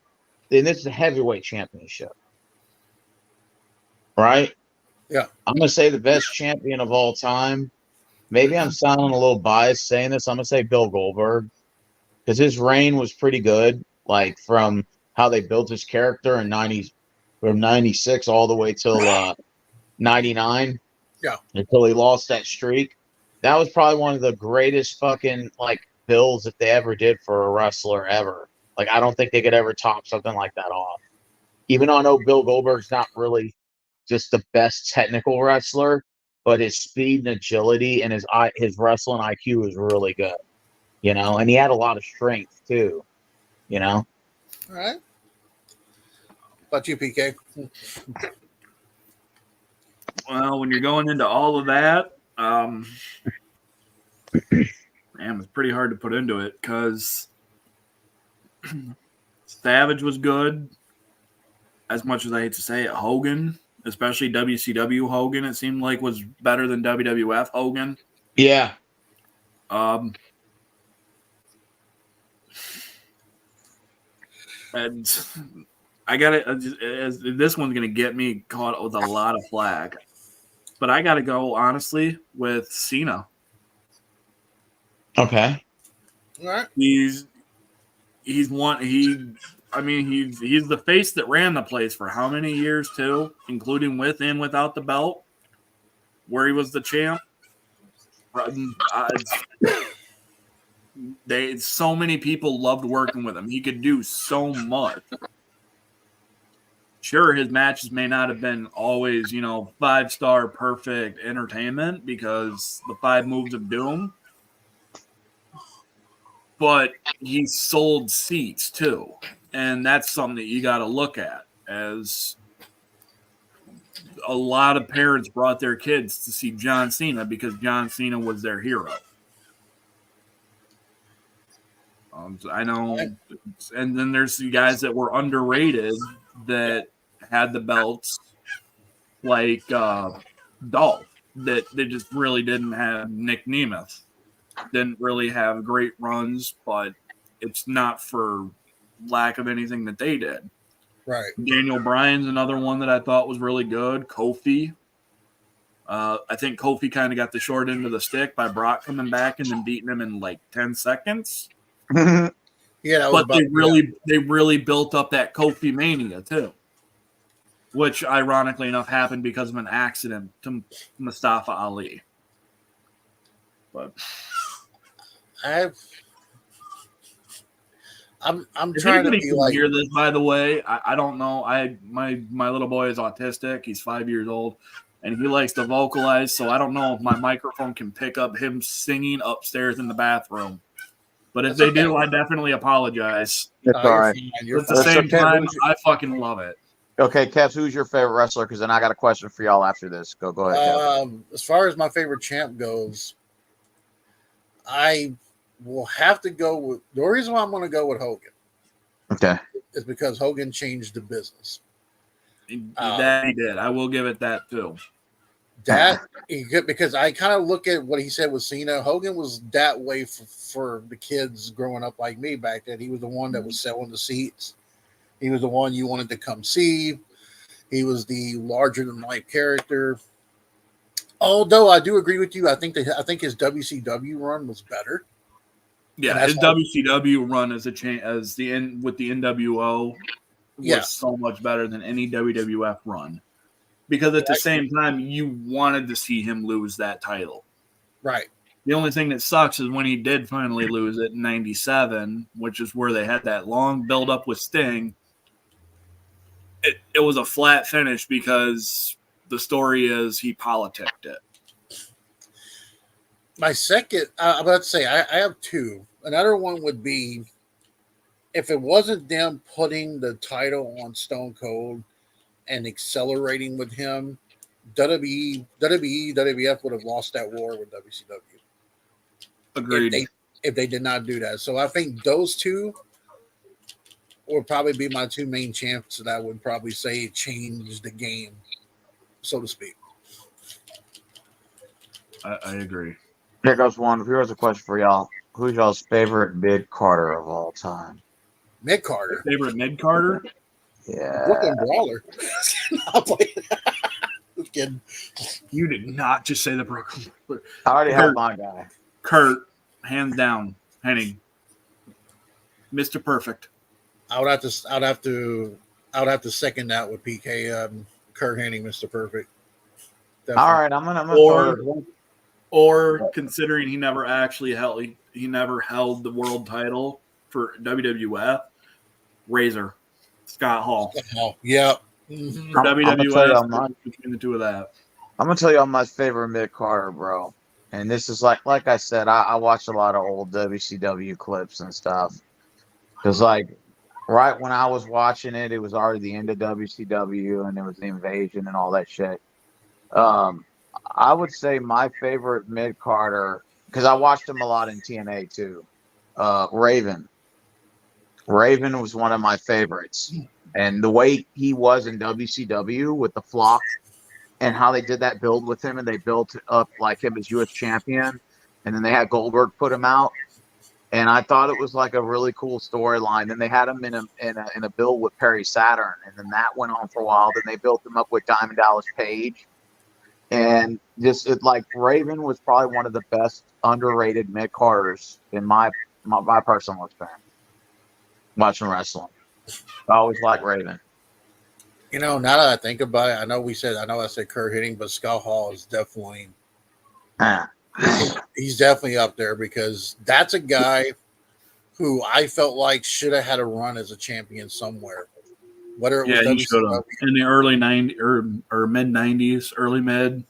and this is a heavyweight championship, right? Yeah, I'm gonna say the best champion of all time. Maybe I'm sounding a little biased saying this. I'm gonna say Bill Goldberg. Because his reign was pretty good, like from how they built his character in from 96 all the way till 99. Yeah. Until he lost that streak. That was probably one of the greatest fucking like builds that they ever did for a wrestler ever. Like I don't think they could ever top something like that off. Even though I know Bill Goldberg's not really just the best technical wrestler, but his speed and agility and his wrestling IQ is really good. You know, and he had a lot of strength too. You know. All right. About you, PK? Well, when you're going into all of that, man, it's pretty hard to put into it because Savage was good. As much as I hate to say it, Hogan, especially WCW Hogan, it seemed like was better than WWF Hogan. Yeah. And I got it. This one's going to get me caught with a lot of flack. But I got to go, honestly, with Cena. Okay. All right. He's the face that ran the place for how many years too, including with and without the belt, where he was the champ. So many people loved working with him. He could do so much. Sure, his matches may not have been always, 5-star perfect entertainment because the 5 moves of doom. But he sold seats too. And that's something that you got to look at, as a lot of parents brought their kids to see John Cena because John Cena was their hero. I know. And then there's the guys that were underrated that had the belts, like Dolph, that they just really didn't have. Nick Nemeth didn't really have great runs, but it's not for lack of anything that they did. Right. Daniel Bryan's another one that I thought was really good. Kofi. I think Kofi kind of got the short end of the stick by Brock coming back and then beating him in like 10 seconds. Yeah, but they really built up that Kofi mania too, which ironically enough happened because of an accident to Mustafa Ali. But I'm if trying to anybody be can like. hear this, by the way, I don't know. My little boy is autistic. He's 5 years old, and he likes to vocalize. So I don't know if my microphone can pick up him singing upstairs in the bathroom. But if That's they okay. do, I definitely apologize. It's all right. You're At the fine. same okay. time, I fucking love it. Okay, Kevs, who's your favorite wrestler? Because then I got a question for y'all after this. Go ahead, Kev. As far as my favorite champ goes, I will have to go with the reason why I'm going to go with Hogan. Okay. Is because Hogan changed the business. That he did. I will give it that too. That because I kind of look at what he said with Cena. Hogan was that way for the kids growing up like me back then. He was the one that was selling the seats. He was the one you wanted to come see. He was the larger than life character. Although I do agree with you, I think his WCW run was better. Yeah, his WCW run with the NWO was so much better than any WWF run. Because at the same time, you wanted to see him lose that title. Right. The only thing that sucks is when he did finally lose it in 97, which is where they had that long build-up with Sting. It was a flat finish because the story is he politicked it. My second, I'm about to say, I have two. Another one would be if it wasn't them putting the title on Stone Cold and accelerating with him, WWF would have lost that war with WCW. Agreed. If they did not do that. So I think those two would probably be my two main champs that I would probably say changed the game, so to speak. I agree. Here goes one. Here's a question for y'all. Who's y'all's favorite mid-Carter of all time? Mid-Carter. Favorite mid-Carter? Yeah. Brooklyn Brawler. You did not just say the Brooklyn. I already have my guy. Kurt, hands down. Hennig. Mr. Perfect. I would have to second that with PK. Kurt Hennig, Mr. Perfect. All Definitely. right, I'm gonna Or- throw Or considering he never actually held he never held the world title for WWF, Razor, Scott Hall. Oh, yeah. Mhm. For I'm gonna tell you WWF, I'm not. between the two of that. I'm gonna tell you on my favorite mid Carter, bro. And this is like I said, I watch a lot of old WCW clips and stuff. Because like right when I was watching it, it was already the end of WCW and there was the invasion and all that shit. I would say my favorite mid Carter, because I watched him a lot in TNA too. Raven. Raven was one of my favorites. And the way he was in WCW with the flock and how they did that build with him, and they built up like him as U.S. champion, and then they had Goldberg put him out, and I thought it was like a really cool storyline. Then they had him in a build with Perry Saturn, and then that went on for a while. Then they built him up with Diamond Dallas Page, and like Raven was probably one of the best underrated mid carders in my personal experience watching wrestling. I always liked Raven. Now that I think about it, I know I said Kurt Hennig, but Scott Hall is definitely he's definitely up there because that's a guy who I felt like should have had a run as a champion somewhere. Whether it was He should have in the early 90s or mid 90s, early mid.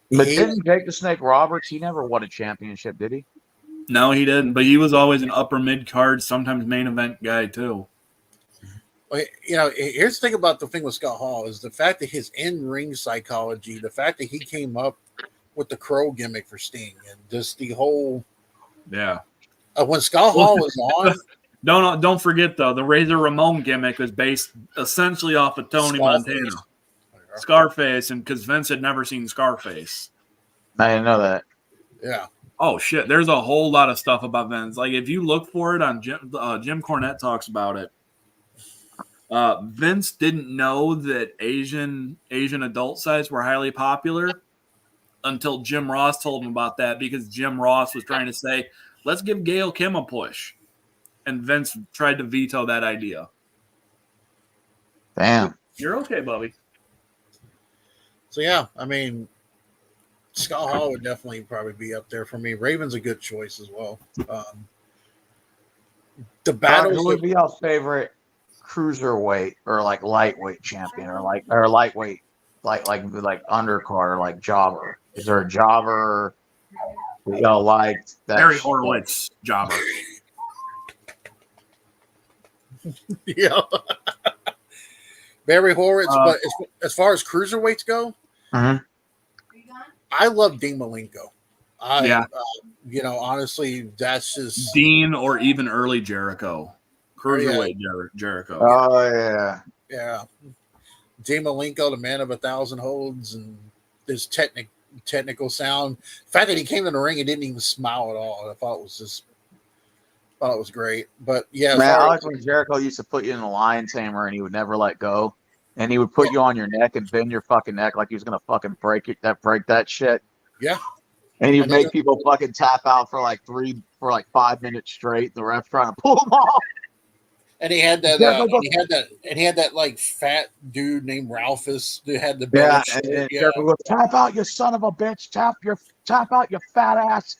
But didn't Jake the Snake Roberts, he never won a championship, did he? No, he didn't. But he was always an upper mid card, sometimes main event guy too. Here's the thing about the thing with Scott Hall is the fact that his in-ring psychology, the fact that he came up with the crow gimmick for Sting, and just the whole when Scott Hall was on. Don't forget though, the Razor Ramon gimmick was based essentially off of Tony Montana, Scarface, and because Vince had never seen Scarface. I didn't know that. Yeah. Oh shit! There's a whole lot of stuff about Vince. Like if you look for it on Jim Cornette talks about it. Vince didn't know that Asian adult sites were highly popular until Jim Ross told him about that, because Jim Ross was trying to say, let's give Gail Kim a push. And Vince tried to veto that idea. Damn. You're okay, Bubby. So, yeah, I mean, Scott Hall would definitely probably be up there for me. Raven's a good choice as well. The battles who would be your favorite cruiserweight or like lightweight champion or lightweight like undercard or like jobber? Is there a jobber that y'all liked? Barry Horowitz jobber. Yeah. Barry Horowitz, but as far as cruiserweights go, I love Dean Malenko. Honestly, that's just Dean or even early Jericho. Cruiserweight Jericho. Oh, yeah. Yeah. Dean Malenko, the man of 1,000 holds, and his technical sound. The fact that he came in the ring and didn't even smile at all, I thought it was great. But yeah, man, I like when Jericho used to put you in a lion tamer and he would never let go, and he would put you on your neck and bend your fucking neck like he was gonna fucking break that shit. Yeah, and he would make people fucking tap out for like 5 minutes straight. The ref trying to pull them off. And he had that. He had that like fat dude named Ralphus who had the belly. And Jericho goes, tap out, you son of a bitch! Tap out, you fat ass!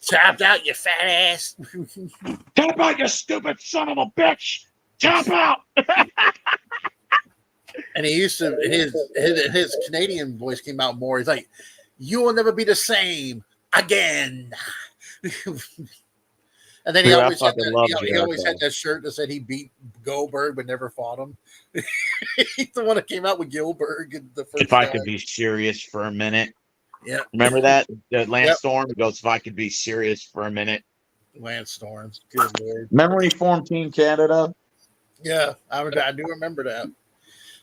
Tapped out, you fat ass! Tap out, you stupid son of a bitch! Tap out! And he used to his Canadian voice came out more. He's like, "You will never be the same again." And then he always had that shirt that said he beat Goldberg but never fought him. He's the one that came out with Gilbert in the first. If I could be serious for a minute. Yeah. Remember that? Lance Storm goes, if I could be serious for a minute. Lance Storm. Good Lord. Remember when he formed Team Canada? Yeah, I do remember that.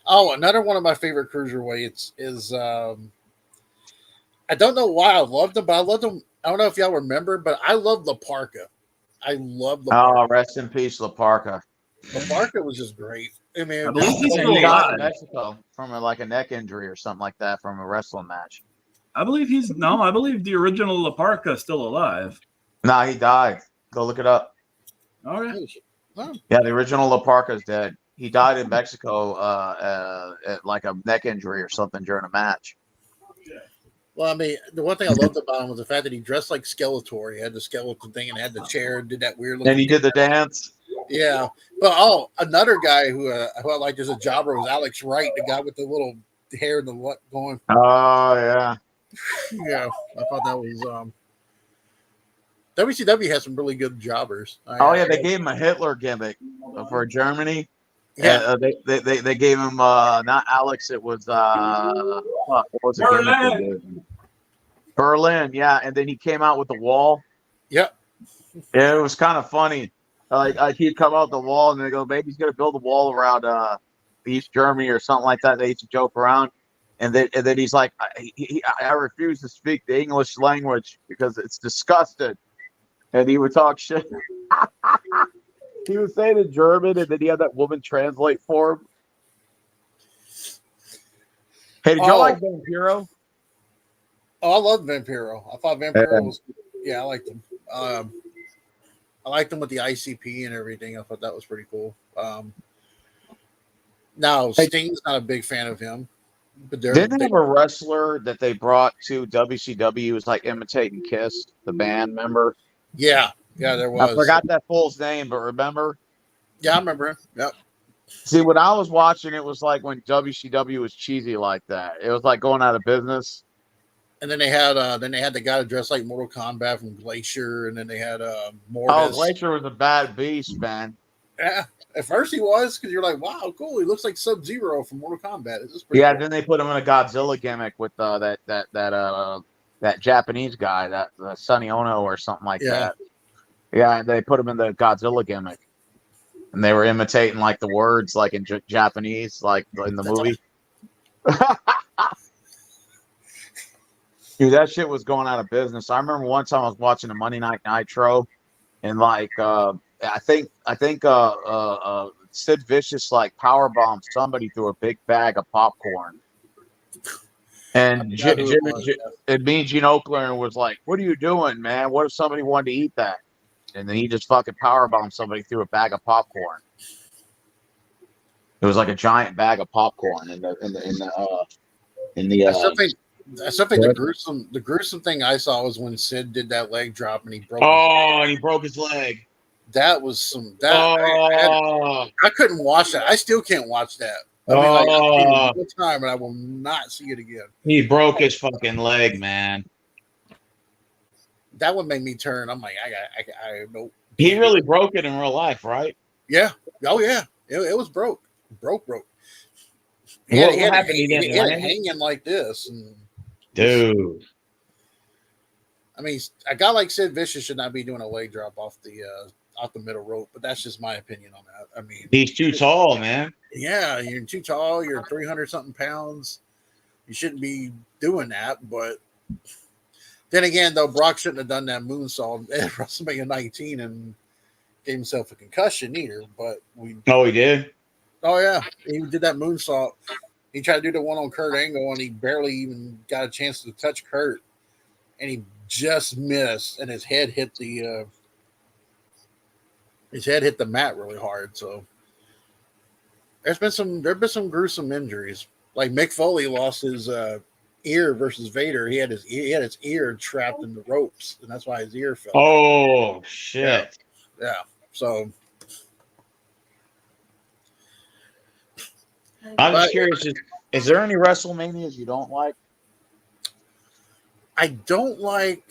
Oh, another one of my favorite cruiserweights is I don't know why I loved him, but I loved him. I don't know if y'all remember, but I love La Parka. I love La Parka. Oh, rest in peace, La Parka. La Parka was just great. I mean, I believe he's still alive in Mexico from a neck injury or something like that from a wrestling match. I believe the original La Parka is still alive. Nah, he died. Go look it up. Okay. Oh, Yeah, the original La Parca's dead. He died in Mexico at like a neck injury or something during a match. well, I mean, the one thing I loved about him was the fact that he dressed like Skeletor. He had the skeleton thing and had the chair, did that weird looking And he thing. did the dance. Yeah. But another guy who I liked as a jobber was Alex Wright, the guy with the little hair and the what going. Oh yeah. Yeah, I thought that was WCW has some really good jobbers. Oh yeah, they gave him a Hitler gimmick for Germany. Yeah. They gave him not Alex, it was what was the gimmick they gave him? Berlin, yeah, and then he came out with the wall. Yep. Yeah, it was kind of funny. Like he'd come out the wall and they go, maybe he's gonna build a wall around East Germany or something like that. They used to joke around, and then he's like, I refuse to speak the English language because it's disgusting, and he would talk shit. He was saying in German, and then he had that woman translate for him. Hey, did y'all like Vampiro? Oh, I loved Vampiro. I thought Vampiro was, yeah, I liked him. I liked him with the ICP and everything. I thought that was pretty cool. Now, Sting's not a big fan of him. But Didn't they have a wrestler that they brought to WCW who was like imitating Kiss, the band member? Yeah, there was. I forgot that fool's name, but remember? Yeah, I remember him. Yep. See, when I was watching, it was like when WCW was cheesy like that. It was like going out of business. And then they had the guy dressed like Mortal Kombat from Glacier, and then they had Mortis. Oh, Glacier was a bad beast, man. Yeah, at first he was, because you're like, wow, cool. He looks like Sub-Zero from Mortal Kombat. Cool. Then they put him in a Godzilla gimmick with that Japanese guy, that Sonny Ono or something like that. Yeah, they put him in the Godzilla gimmick, and they were imitating like the words like in Japanese, like in the movie. Dude, that shit was going out of business. I remember one time I was watching a Monday Night Nitro, and like I think Sid Vicious like powerbombed somebody through a big bag of popcorn, and me, Gene Oakler was like, "What are you doing, man? What if somebody wanted to eat that?" And then he just fucking powerbombed somebody through a bag of popcorn. It was like a giant bag of popcorn in the. I still think the gruesome thing I saw was when Sid did that leg drop and he broke. He broke his leg. That was some. I couldn't watch that. I still can't watch that. I mean, I've seen it one time, and I will not see it again. He broke his fucking leg, man. That would make me turn. I'm like, I nope. He really broke it in real life, right? Yeah. Oh yeah. It was broke. Broke. He What had happened? He it didn't hanging like this. And, dude. I mean, a guy like Sid Vicious should not be doing a leg drop off the middle rope, but that's just my opinion on that. I mean, he's too tall, man. Yeah, you're too tall. You're 300 something pounds. You shouldn't be doing that. But then again, though, Brock shouldn't have done that moonsault at WrestleMania 19 and gave himself a concussion either. But he did. Oh yeah, he did that moonsault. He tried to do the one on Kurt Angle, and he barely even got a chance to touch Kurt, and he just missed, and his head hit the mat really hard. So there's been some gruesome injuries. Like Mick Foley lost his ear versus Vader. He had his ear trapped in the ropes, and that's why his ear fell. Oh shit! Yeah. So I'm just curious. Is there any WrestleManias you don't like? I don't like,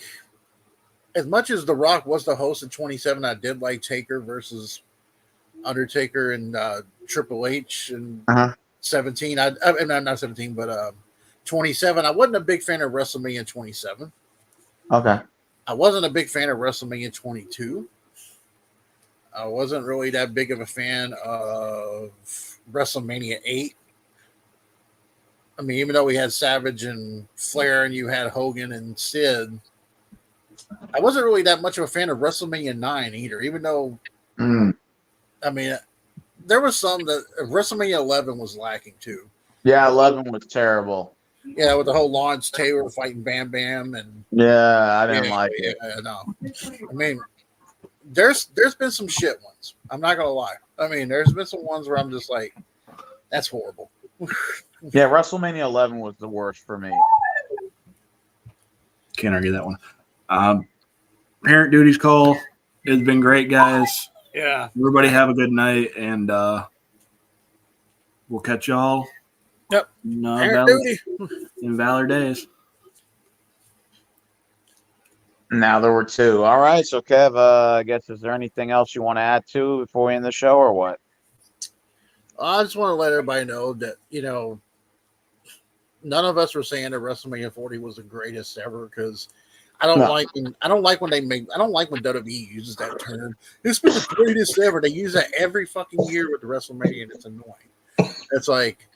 as much as The Rock was the host of 27. I did like Taker versus Undertaker and Triple H and 17. I'm not 17, but 27. I wasn't a big fan of WrestleMania 27. Okay. I wasn't a big fan of WrestleMania 22. I wasn't really that big of a fan of WrestleMania 8. I mean, even though we had Savage and Flair and you had Hogan and Sid, I wasn't really that much of a fan of WrestleMania 9 either, even though, I mean, there was some that WrestleMania 11 was lacking too. Yeah, 11 was terrible. Yeah, with the whole Lawrence Taylor fighting Bam Bam and Yeah, I didn't like it. no. I mean, there's been some shit ones. I'm not gonna lie. I mean, there's been some ones where I'm just like, that's horrible. Yeah, WrestleMania 11 was the worst for me. Can't argue that one. Parent duties call. It's been great, guys. Yeah. Everybody have a good night, and we'll catch y'all Yep. in Valor Days. Now there were two. All right, so Kev, I guess is there anything else you want to add to before we end the show, or what? I just want to let everybody know that none of us were saying that WrestleMania 40 was the greatest ever because I don't like when WWE uses that term. It's been the greatest ever. They use that every fucking year with the WrestleMania, and it's annoying. It's like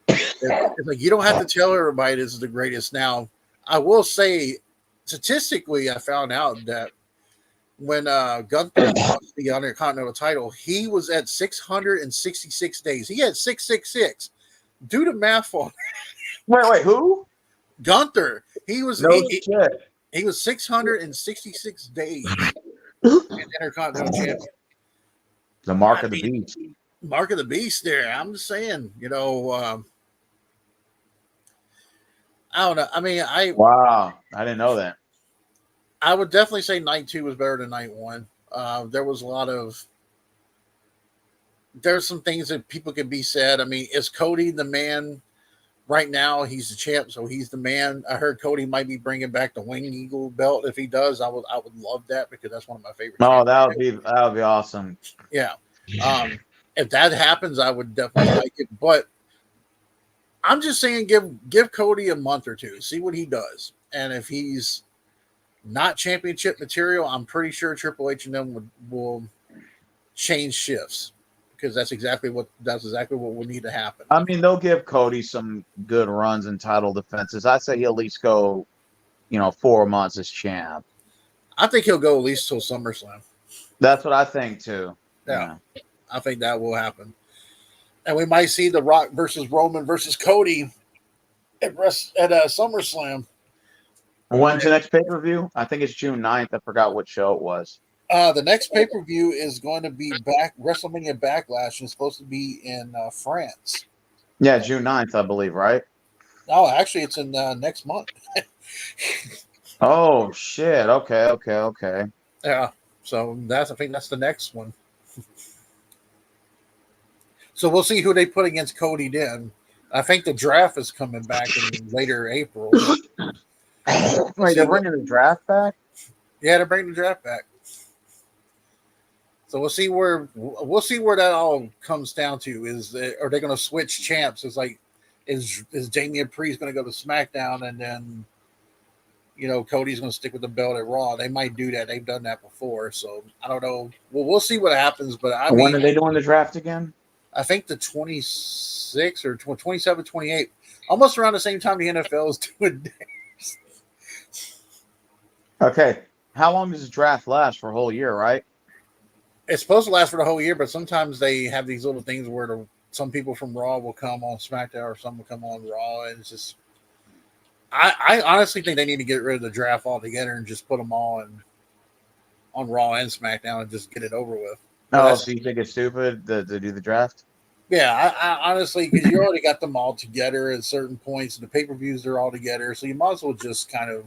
you don't have to tell everybody this is the greatest. Now, I will say, statistically, I found out that when Gunther lost the Intercontinental title, he was at 666 days. He had 666. Do the math for me. Wait, who? Gunther. He was shit. He was 666 days Intercontinental champion. The mark of the beast. Mark of the beast there. I'm just saying, I don't know. I mean, Wow, I didn't know that. I would definitely say night 2 was better than night 1. There's some things that people can be said. I mean, is Cody the man right now? He's the champ, so he's the man. I heard Cody might be bringing back the Winged Eagle belt. If he does, I would love that because that's one of my favorite. Oh, that would be awesome. Yeah. If that happens, I would definitely like it. But I'm just saying, give Cody a month or two, see what he does, and if he's not championship material, I'm pretty sure Triple H and them will change shifts because that's exactly what would need to happen. I mean, they'll give Cody some good runs and title defenses. I say he'll at least go, 4 months as champ. I think he'll go at least till SummerSlam. That's what I think too. Yeah. I think that will happen. And we might see The Rock versus Roman versus Cody at SummerSlam. When's the next pay-per-view? I think it's June 9th. I forgot what show it was. The next pay-per-view is going to be WrestleMania Backlash, and it's supposed to be in France. Yeah, June 9th, I believe, right? No, actually, it's in next month. Oh, shit. Okay. Yeah, so I think that's the next one. So we'll see who they put against Cody then. I think the draft is coming back in later April. Wait, they're bringing the draft back? Yeah, they're bringing the draft back. So we'll see where that all comes down to. Are they going to switch champs? It's like, is Damian Priest going to go to SmackDown and then, Cody's going to stick with the belt at Raw? They might do that. They've done that before. So I don't know. Well, we'll see what happens. But when are they doing the draft again? I think the 26 or 27, 28, almost around the same time the NFL is doing theirs. Okay. How long does the draft last? For a whole year, right? It's supposed to last for the whole year, but sometimes they have these little things where some people from Raw will come on SmackDown or some will come on Raw. And it's just, I honestly think they need to get rid of the draft altogether and just put them all on Raw and SmackDown and just get it over with. Oh, so you think it's stupid to do the draft? Yeah, I honestly, because you already got them all together at certain points. The pay-per-views are all together, so you might as well just kind of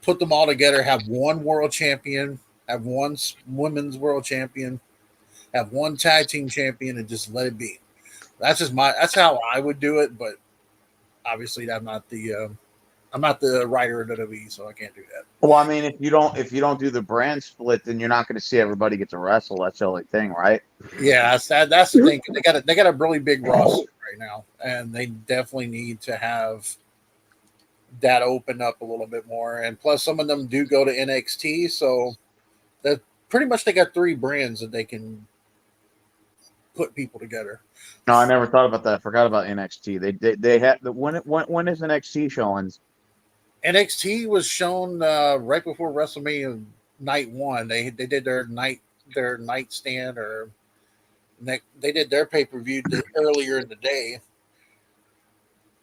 put them all together, have one world champion, have one women's world champion, have one tag team champion, and just let it be. That's how I would do it, but obviously I'm not the writer of WWE, so I can't do that. Well, I mean, if you don't do the brand split, then you're not going to see everybody get to wrestle. That's the only thing, right? Yeah, that's the thing. They got a really big roster right now, and they definitely need to have that open up a little bit more. And plus, some of them do go to NXT, so that pretty much they got 3 brands that they can put people together. No, I never thought about that. I forgot about NXT. They had when is NXT showing? NXT was shown right before WrestleMania Night 1. They did their nightstand, or they did their pay-per-view earlier in the day.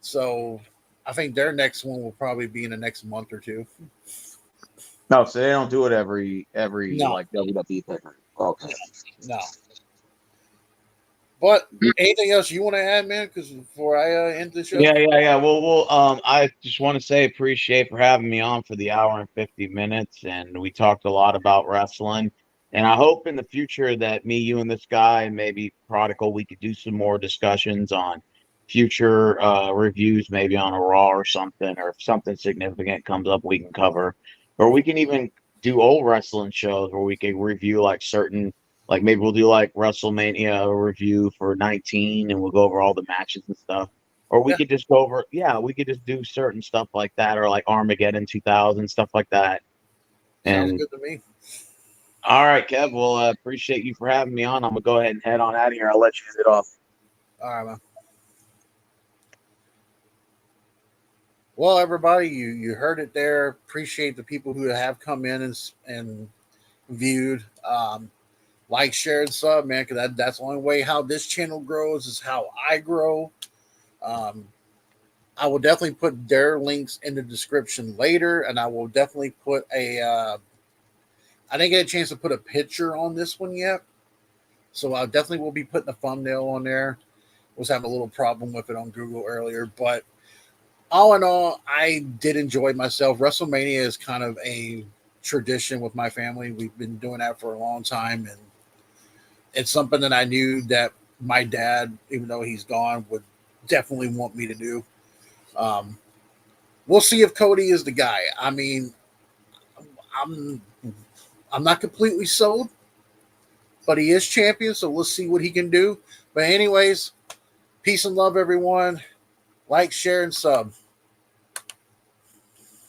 So I think their next one will probably be in the next month or two. No, so they don't do it every No. like WWE thing. Okay. No. But anything else you want to add, man? Because before I end the show, Yeah. Well, I just want to say appreciate for having me on for the hour and 50 minutes, and we talked a lot about wrestling. And I hope in the future that me, you, and this guy, and maybe Prodigal, we could do some more discussions on future reviews, maybe on a Raw or something, or if something significant comes up, we can cover, or we can even do old wrestling shows where we can review like certain. Like maybe we'll do like WrestleMania review for 19 and we'll go over all the matches and stuff. Or we could just go over, we could just do certain stuff like that, or like Armageddon 2000, stuff like that. sounds And good to me. all right, Kev, well, I appreciate you for having me on. I'm going to go ahead and head on out of here. I'll let you get off. All right, man. Well, everybody, you heard it there. Appreciate the people who have come in and viewed. Like, share, and sub, man, because that's the only way how this channel grows is how I grow. I will definitely put their links in the description later, and I will definitely put I didn't get a chance to put a picture on this one yet, so I definitely will be putting a thumbnail on there. Was having a little problem with it on Google earlier, but all in all, I did enjoy myself. WrestleMania is kind of a tradition with my family. We've been doing that for a long time, and it's something that I knew that my dad, even though he's gone, would definitely want me to do. We'll see if Cody is the guy. I mean, I'm not completely sold, but he is champion, so we'll see what he can do. But anyways, peace and love, everyone. Like, share, and sub.